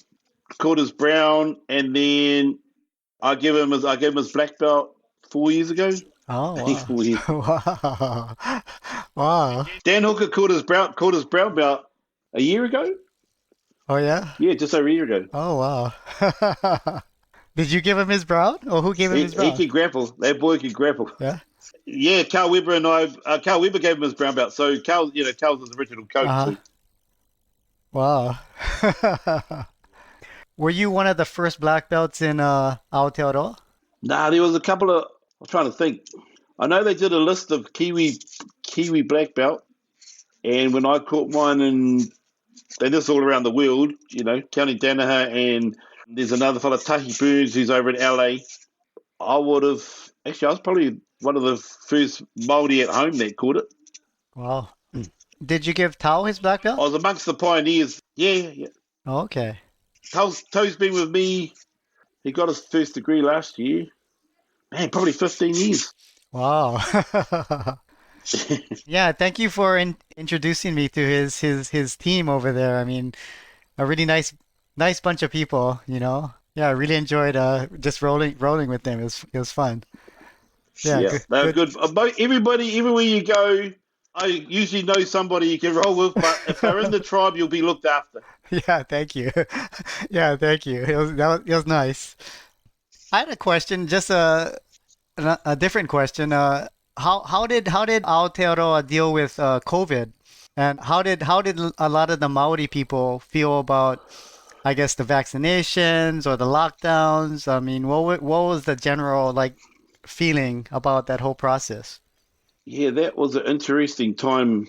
Caught his brown, and then I gave him his black belt 4 years ago. Oh, I think 4 years. wow. Wow. Dan Hooker caught his brown belt a year ago. Oh, yeah? Yeah, just over a year ago. Oh, wow. Did you give him his brown? Or who gave him his He brown? can grapple. That boy can grapple. Yeah? Yeah, Carl Weber gave him his brown belt. So Carl's his original coach. Uh-huh. So. Wow. Were you one of the first black belts in Aotearoa? Nah, there was a couple of. I'm trying to think. I know they did a list of Kiwi black belt, and when I caught mine, and this all around the world, County Danaher, and there's another fella, Tahi Burns, who's over in LA. I was probably one of the first Māori at home that caught it. Wow. Did you give Tao his black belt? I was amongst the pioneers. Yeah. Oh, okay. Tao's been with me. He got his first degree last year. Man, probably 15 years. Wow. Yeah, thank you for introducing me to his team over there. I mean, a really nice bunch of people, Yeah, I really enjoyed just rolling with them. It was fun. Yeah, they're good. Everybody, everywhere you go, I usually know somebody you can roll with, but if they're in the tribe, you'll be looked after. Yeah, thank you. Yeah, thank you. It was nice. I had a question, just a different question. How did Aotearoa deal with COVID, and how did a lot of the Maori people feel about I guess the vaccinations or the lockdowns? I mean, what was the general like feeling about that whole process? Yeah, that was an interesting time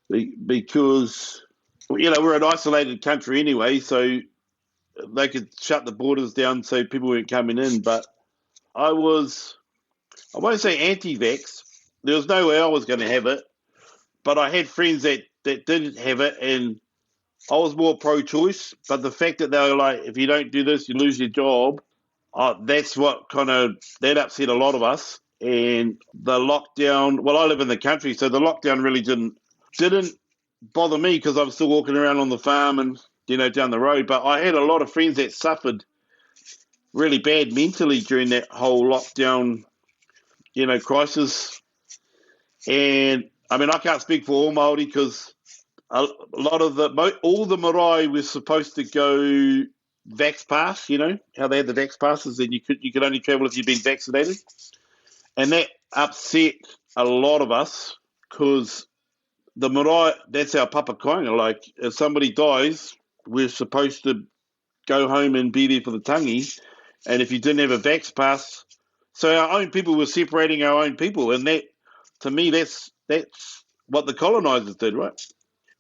because we're an isolated country anyway, so they could shut the borders down so people weren't coming in. But I was, I won't say anti-vax. There was no way I was going to have it, but I had friends that didn't have it, and I was more pro-choice. But the fact that they were like, if you don't do this, you lose your job. That's what kind of that upset a lot of us. And the lockdown. Well, I live in the country, so the lockdown really didn't bother me because I'm still walking around on the farm and down the road. But I had a lot of friends that suffered really bad mentally during that whole lockdown, crisis. And I mean, I can't speak for all Māori because a lot of all the marae was supposed to go vax pass. You know how they had the vax passes, and you could only travel if you've been vaccinated, and that upset a lot of us because the marae, that's our papa koinga. Like if somebody dies, we're supposed to go home and be there for the tangi, and if you didn't have a vax pass, so our own people were separating our own people, and that to me that's what the colonizers did, right?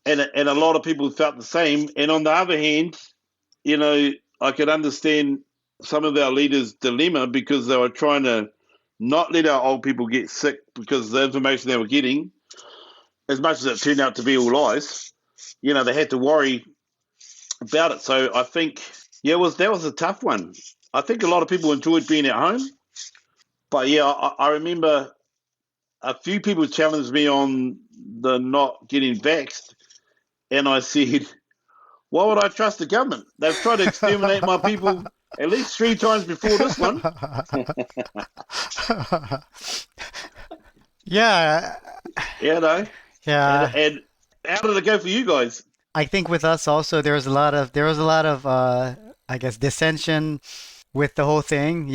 And a lot of people felt the same. And on the other hand, I could understand some of our leaders' dilemma because they were trying to not let our old people get sick because the information they were getting, as much as it turned out to be all lies, they had to worry about it. So I think, yeah, that was a tough one. I think a lot of people enjoyed being at home, but yeah, I remember a few people challenged me on the not getting vaxxed, and I said, why would I trust the government? They've tried to exterminate my people at least 3 times before this one. Yeah, You know, and yeah. and how did it go for you guys? I think with us also there was a lot of I guess dissension with the whole thing,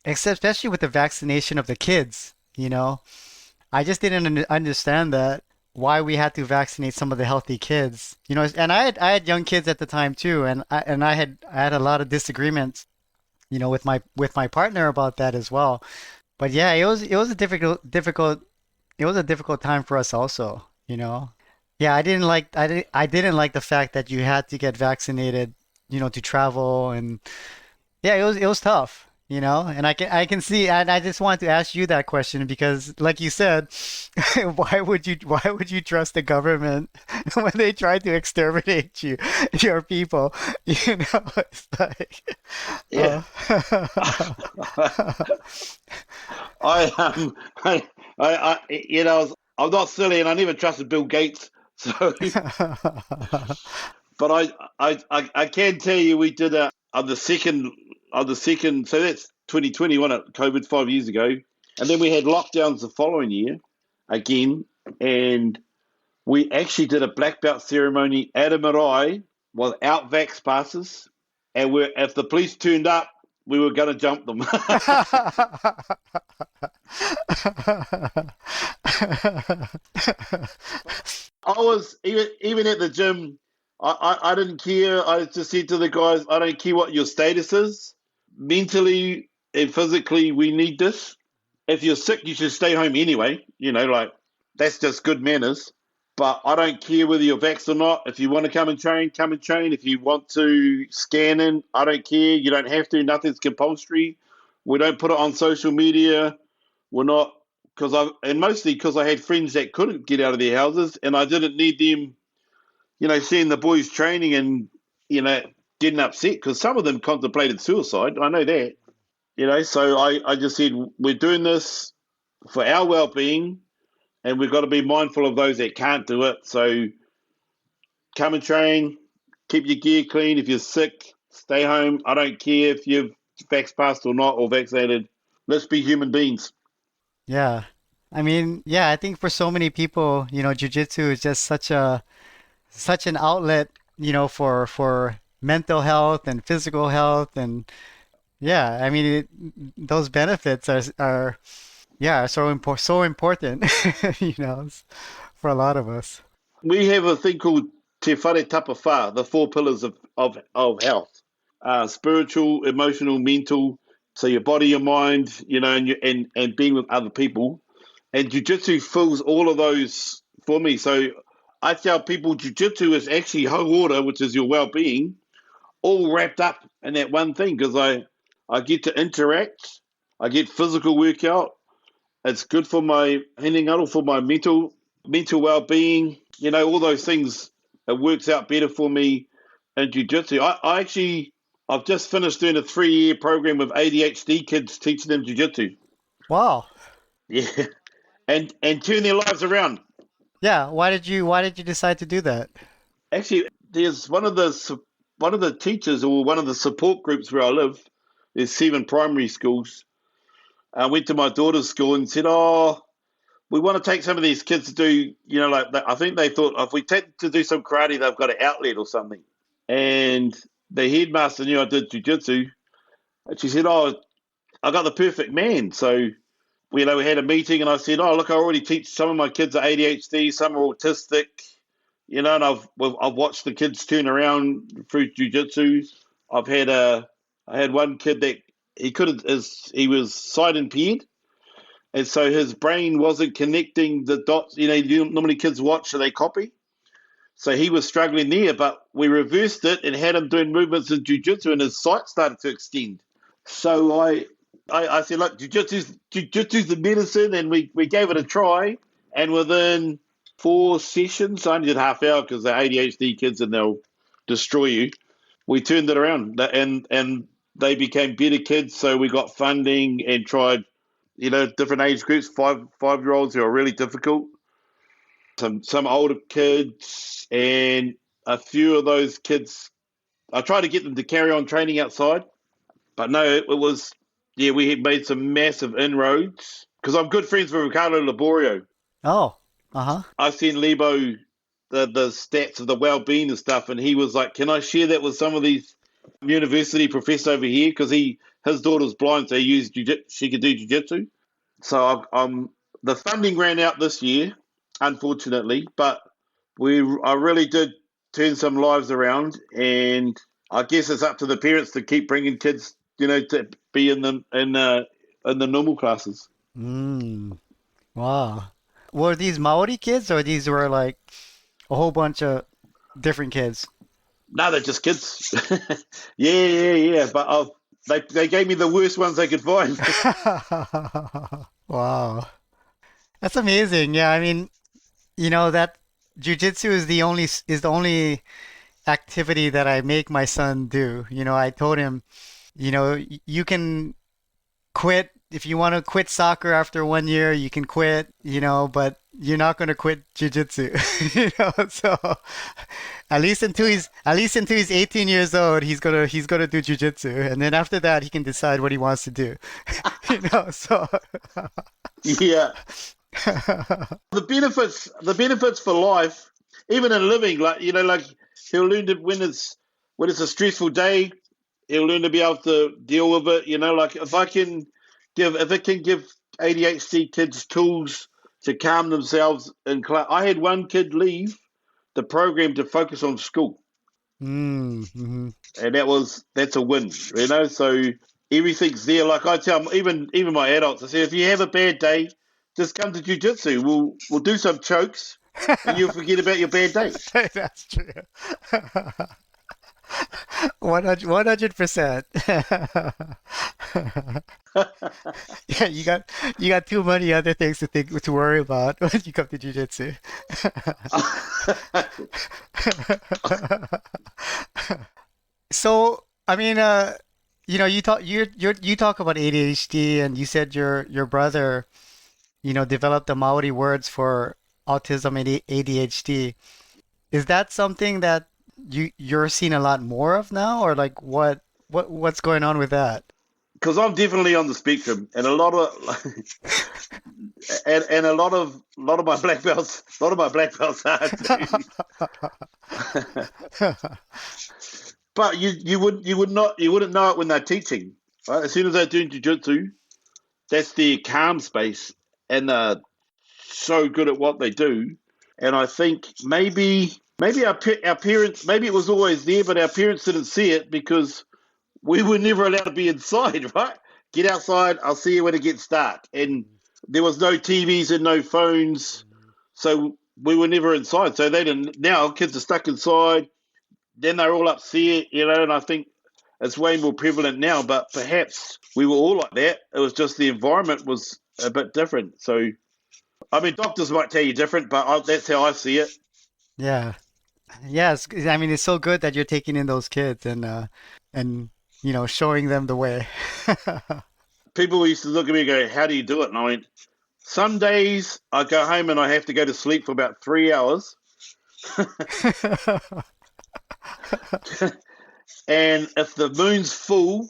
except especially with the vaccination of the kids, I just didn't understand that why we had to vaccinate some of the healthy kids, and I had young kids at the time too, and I had a lot of disagreements, with my partner about that as well. But yeah, it was a difficult time for us also, Yeah, I didn't like the fact that you had to get vaccinated, to travel, and yeah, it was tough, and I can see, and I just wanted to ask you that question because like you said, why would you trust the government when they try to exterminate your people? It's like Yeah, uh, I I'm not silly, and I never trusted Bill Gates. So, but I can tell you, we did on the second. So that's 2020, wasn't it? COVID 5 years ago, and then we had lockdowns the following year again, and we actually did a black belt ceremony at a marae without vax passes, and if the police turned up, we were going to jump them. I was even at the gym. I didn't care. I just said to the guys, I don't care what your status is. Mentally and physically, we need this. If you're sick, you should stay home anyway. Like that's just good manners. But I don't care whether you're vaxxed or not. If you want to come and train, come and train. If you want to scan in, I don't care. You don't have to. Nothing's compulsory. We don't put it on social media. We're not and mostly because I had friends that couldn't get out of their houses, and I didn't need them, seeing the boys training and getting upset because some of them contemplated suicide. I know that, So I just said we're doing this for our well-being, and we've got to be mindful of those that can't do it. So come and train, keep your gear clean. If you're sick, stay home. I don't care if you've vax passed or not or vaccinated. Let's be human beings. Yeah. I mean, yeah, I think for so many people, jujitsu is just such an outlet, for mental health and physical health, and yeah, I mean those benefits are yeah, so important, for a lot of us. We have a thing called te whare tapa whā, the four pillars of health. Spiritual, emotional, mental, so your body, your mind, and being with other people. And jiu-jitsu fills all of those for me. So I tell people jiu-jitsu is actually hauora, which is your well-being, all wrapped up in that one thing, because I get to interact, I get physical workout, it's good for my hinengaro, for my mental well-being, all those things. It works out better for me in jiu-jitsu. I've just finished doing a 3-year program with ADHD kids, teaching them jiu-jitsu. Wow. Yeah, and turn their lives around. Yeah. Why did you decide to do that? Actually, there's one of the teachers, or one of the support groups where I live. There's 7 primary schools. I went to my daughter's school and said, "Oh, we want to take some of these kids to do, I think they thought if we take to do some karate, they've got an outlet or something." And the headmaster knew I did jiu-jitsu. And she said, "Oh, I got the perfect man." So, we had a meeting, and I said, "Oh, look, I already teach some of my kids are ADHD, some are autistic, and I've watched the kids turn around through jiu-jitsu. I had one kid that he was sight impaired, and so his brain wasn't connecting the dots. Normally kids watch and they copy. So he was struggling there, but we reversed it and had him doing movements in jiu-jitsu, and his sight started to extend. So I said, look, jiu-jitsu's the medicine, and we gave it a try. And within 4 sessions, I only did half hour because they're ADHD kids and they'll destroy you. We turned it around, and they became better kids. So we got funding and tried, different age groups, 5-year-olds who are really difficult, some older kids, and a few of those kids, I tried to get them to carry on training outside, but no, it was, we had made some massive inroads, because I'm good friends with Ricardo Laborio. Oh, uh-huh. I sent Lebo the stats of the well-being and stuff, and he was like, "Can I share that with some of these university professors over here?" Because his daughter's blind, so she could do jiu-jitsu. So the funding ran out this year, unfortunately, but I really did turn some lives around, and I guess it's up to the parents to keep bringing kids, to be in the normal classes. Wow. Were these Maori kids, or these were like a whole bunch of different kids? No, they're just kids. Yeah. But they gave me the worst ones they could find. Wow. That's amazing. Yeah, I mean, that jujitsu is the only activity that I make my son do. I told him, you can quit if you want to quit soccer after 1 year, you can quit, but you're not going to quit jujitsu. So at least until he's 18 years old, he's gonna do jujitsu, and then after that he can decide what he wants to do. So Yeah. The benefits for life, even in living, like he'll learn to when it's a stressful day, he'll learn to be able to deal with it. Like if it can give ADHD kids tools to calm themselves in class. I had one kid leave the program to focus on school, mm-hmm. and that's a win. So everything's there. Like I tell them, even my adults, I say, if you have a bad day, just come to jiu-jitsu. We'll do some chokes, and you'll forget about your bad day. That's true. 100%. Yeah, you got too many other things to worry about when you come to jiu-jitsu. So, I mean, you talk about ADHD, and you said your brother, developed the Maori words for autism and ADHD. Is that something that you're seeing a lot more of now, or like what's going on with that? Because I'm definitely on the spectrum, and a lot of and a lot of my black belts are too. But you wouldn't know it when they're teaching, right? As soon as they're doing jiu-jitsu, that's their calm space, and they're so good at what they do. And I think maybe maybe our parents, maybe it was always there, but our parents didn't see it because we were never allowed to be inside, right? Get outside, I'll see you when it gets dark. And there was no TVs and no phones, so we were never inside. So they didn't. Now kids are stuck inside. Then they're all upset, and I think it's way more prevalent now. But perhaps we were all like that. It was just the environment was a bit different. So, I mean, doctors might tell you different, but that's how I see it. Yeah. Yes, I mean it's so good that you're taking in those kids and showing them the way. People used to look at me and go, "How do you do it?" And I went, "Some days I go home and I have to go to sleep for about 3 hours." And if the moon's full,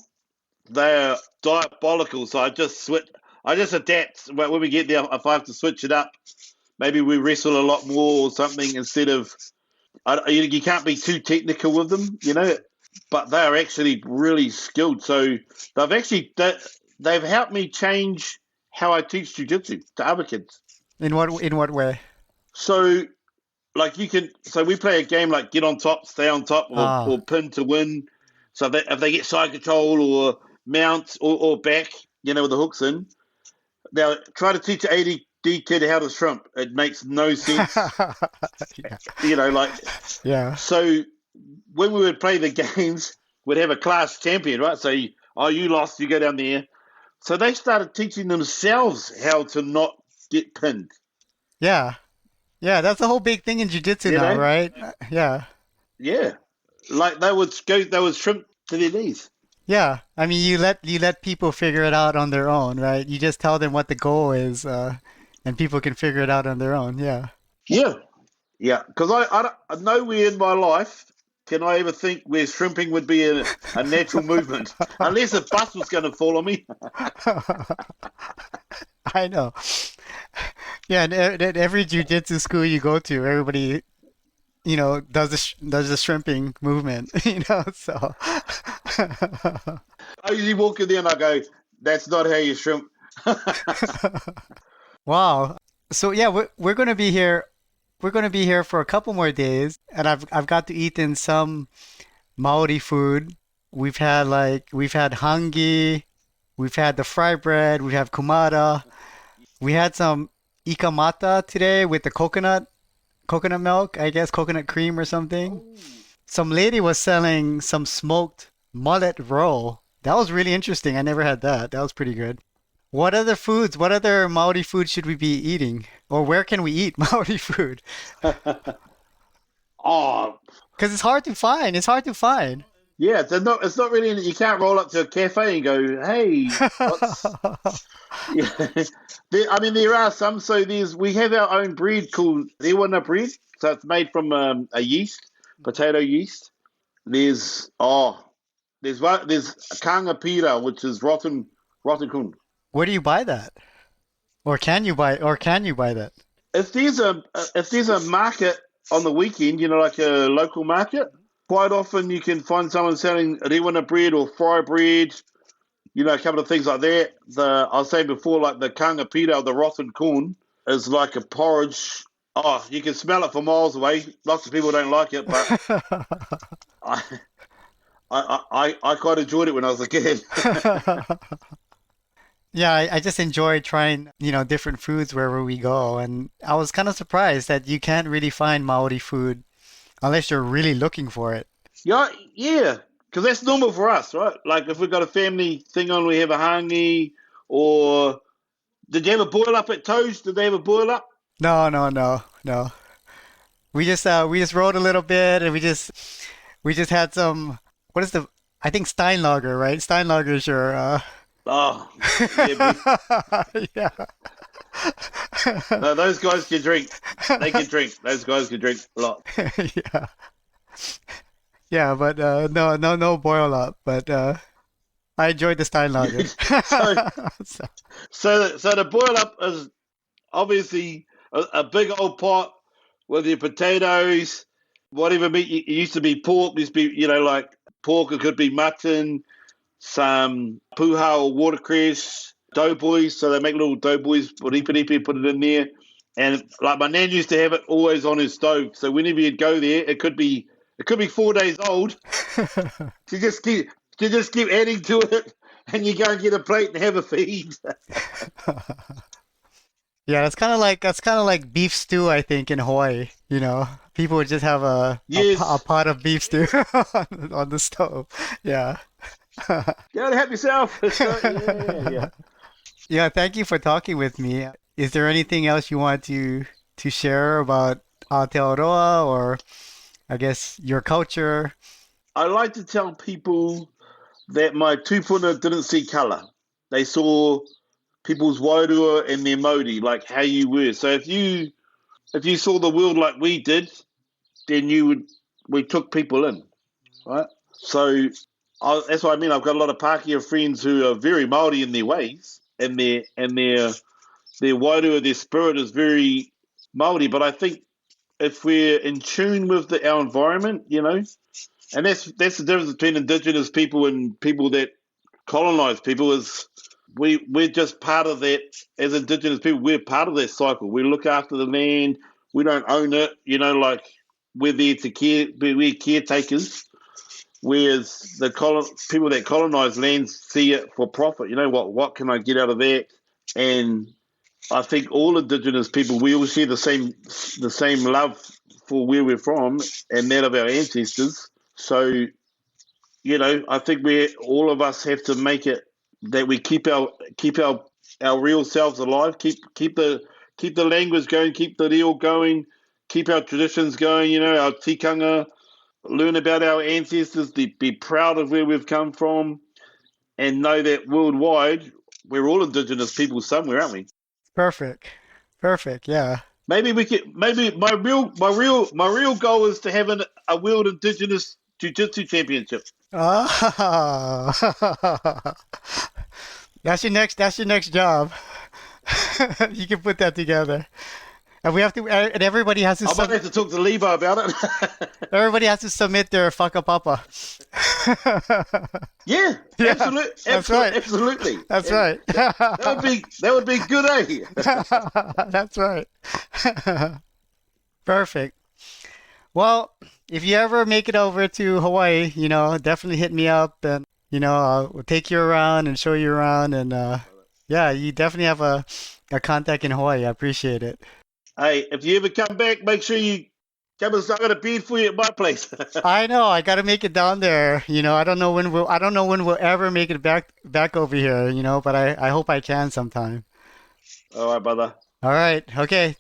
they're diabolical. So I just switch. I just adapt. When we get there, if I have to switch it up, maybe we wrestle a lot more or something instead of. You can't be too technical with them, but they are actually really skilled. So they've helped me change how I teach jiu-jitsu to other kids. In what way? So like we play a game like get on top, stay on top, Ah. or pin to win. So if they get side control or mount or back, with the hooks in, now try to teach an ADD kid how to shrimp. It makes no sense. Yeah. Yeah. So when we would play the games, we'd have a class champion, right? So you lost, you go down there. So they started teaching themselves how to not get pinned. Yeah. Yeah, that's the whole big thing in jiu-jitsu You now, know? right? Yeah. Yeah. Like they would shrimp to their knees. Yeah. I mean, you let people figure it out on their own, right? You just tell them what the goal is, and people can figure it out on their own. Yeah. Yeah. Yeah. Because nowhere in my life can I ever think where shrimping would be a natural movement, unless a bus was going to fall on me. I know. Yeah, and at every jiu-jitsu school you go to, everybody, does the shrimping movement, so I usually walk in there and I go, "That's not how you shrimp." wow. So yeah, we're going to be here. We're going to be here for a couple more days, and I've got to eat in some Maori food. We've had hangi, we've had the fry bread, we have kumara. We had some ikamata today with the coconut milk, I guess coconut cream or something. Some lady was selling some smoked mullet roll. That was really interesting. I never had that. That was pretty good. What other Maori food should we be eating? Or where can we eat Maori food? Oh, Because it's hard to find. It's hard to find. yeah. It's not really. You can't roll up to a cafe and go, "Hey, what's?" Yeah. I mean, there are some. So we have our own breed called rewana bread. So it's made from a yeast, potato yeast. There's kanga pira, which is rotten corn. Where do you buy that? Or can you buy that? If there's a market on the weekend, like a local market, quite often you can find someone selling rewana bread or fry bread, a couple of things like that. I was saying before, like the kanga pita, the rotten corn, is like a porridge. Oh, you can smell it from miles away. Lots of people don't like it, but I I quite enjoyed it when I was a kid. Yeah, I just enjoy trying, different foods wherever we go. And I was kind of surprised that you can't really find Maori food unless you're really looking for it. Yeah, because that's normal for us, right? Like if we've got a family thing on, we have a hangi, or did you have a boil up at Toes? Did they have a boil up? No, no, no, no. We just rode a little bit and we just had some, what is the I think Steinlager, right? Steinlager is your Oh, yeah, yeah. no, those guys can drink. They can drink. Those guys can drink a lot. Yeah. Yeah, but no, no, no boil up, but I enjoyed the Steinlager. So, So, so the boil up is obviously a big old pot with your potatoes, whatever meat. It used to be pork. Used to be, like pork. It could be mutton, some puha or watercress, doughboys. So they make little doughboys, ripa, put it in there. And like my nan used to have it always on her stove. So whenever you'd go there, it could be 4 days old. She just keep adding to it, and you go and get a plate and have a feed. Yeah, that's kind of like beef stew, I think, in Hawaii. You know, people would just have a Yes, pot of beef stew on the stove. Yeah. go and help yourself. Yeah. Yeah, thank you for talking with me. Is there anything else you want to share about Aotearoa or I guess your culture? I like to tell people that my tupuna didn't see colour. They saw people's wairua and their modi, like how you were. So if you saw the world like we did, then we took people in, right? So that's what I mean. I've got a lot of Pākehā friends who are very Māori in their ways, and their wairua, their spirit is very Māori. But I think if we're in tune with our environment, and that's the difference between indigenous people and people that colonize people is we're just part of that. As indigenous people, we're part of that cycle. We look after the land. We don't own it. Like we're there to we're caretakers. Whereas the people that colonize lands see it for profit. What can I get out of that? And I think all indigenous people, we all share the same love for where we're from and that of our ancestors. So, I think all of us have to make it that we keep our real selves alive, keep the language going, keep the reo going, keep our traditions going, our tikanga, learn about our ancestors, be proud of where we've come from, and know that worldwide we're all indigenous people somewhere, aren't we? Perfect. Perfect. Yeah. Maybe my real goal is to have a world indigenous jiu-jitsu championship. Ah, that's your next job. You can put that together. And we have to and everybody has to I might have to talk to Levi about it. everybody has to submit their whakapapa. Yeah, Yeah, absolutely, that's right. absolutely. That's right. That would be good, eh? That's right. Perfect. Well, if you ever make it over to Hawaii, definitely hit me up and, we'll take you around and show you around. And yeah, you definitely have a contact in Hawaii. I appreciate it. Hey, if you ever come back, make sure you come and I got a bed for you at my place. I know I got to make it down there. I don't know when we'll ever make it back over here, but I hope I can sometime. All right, brother. All right. Okay.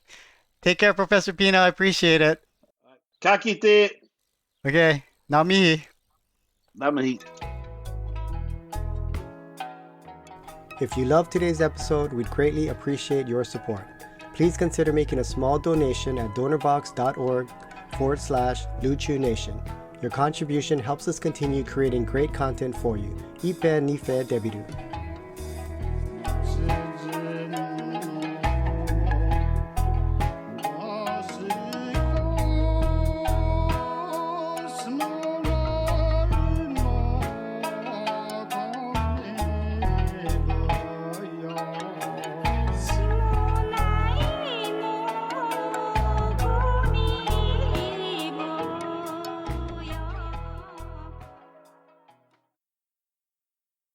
Take care, Professor Pina. I appreciate it. Ka kite, Okay. Ngā mihi. ngā mihi. If you loved today's episode, we'd greatly appreciate your support. Please consider making a small donation at donorbox.org/Luchu Nation. Your contribution helps us continue creating great content for you. Nifē dēbiru.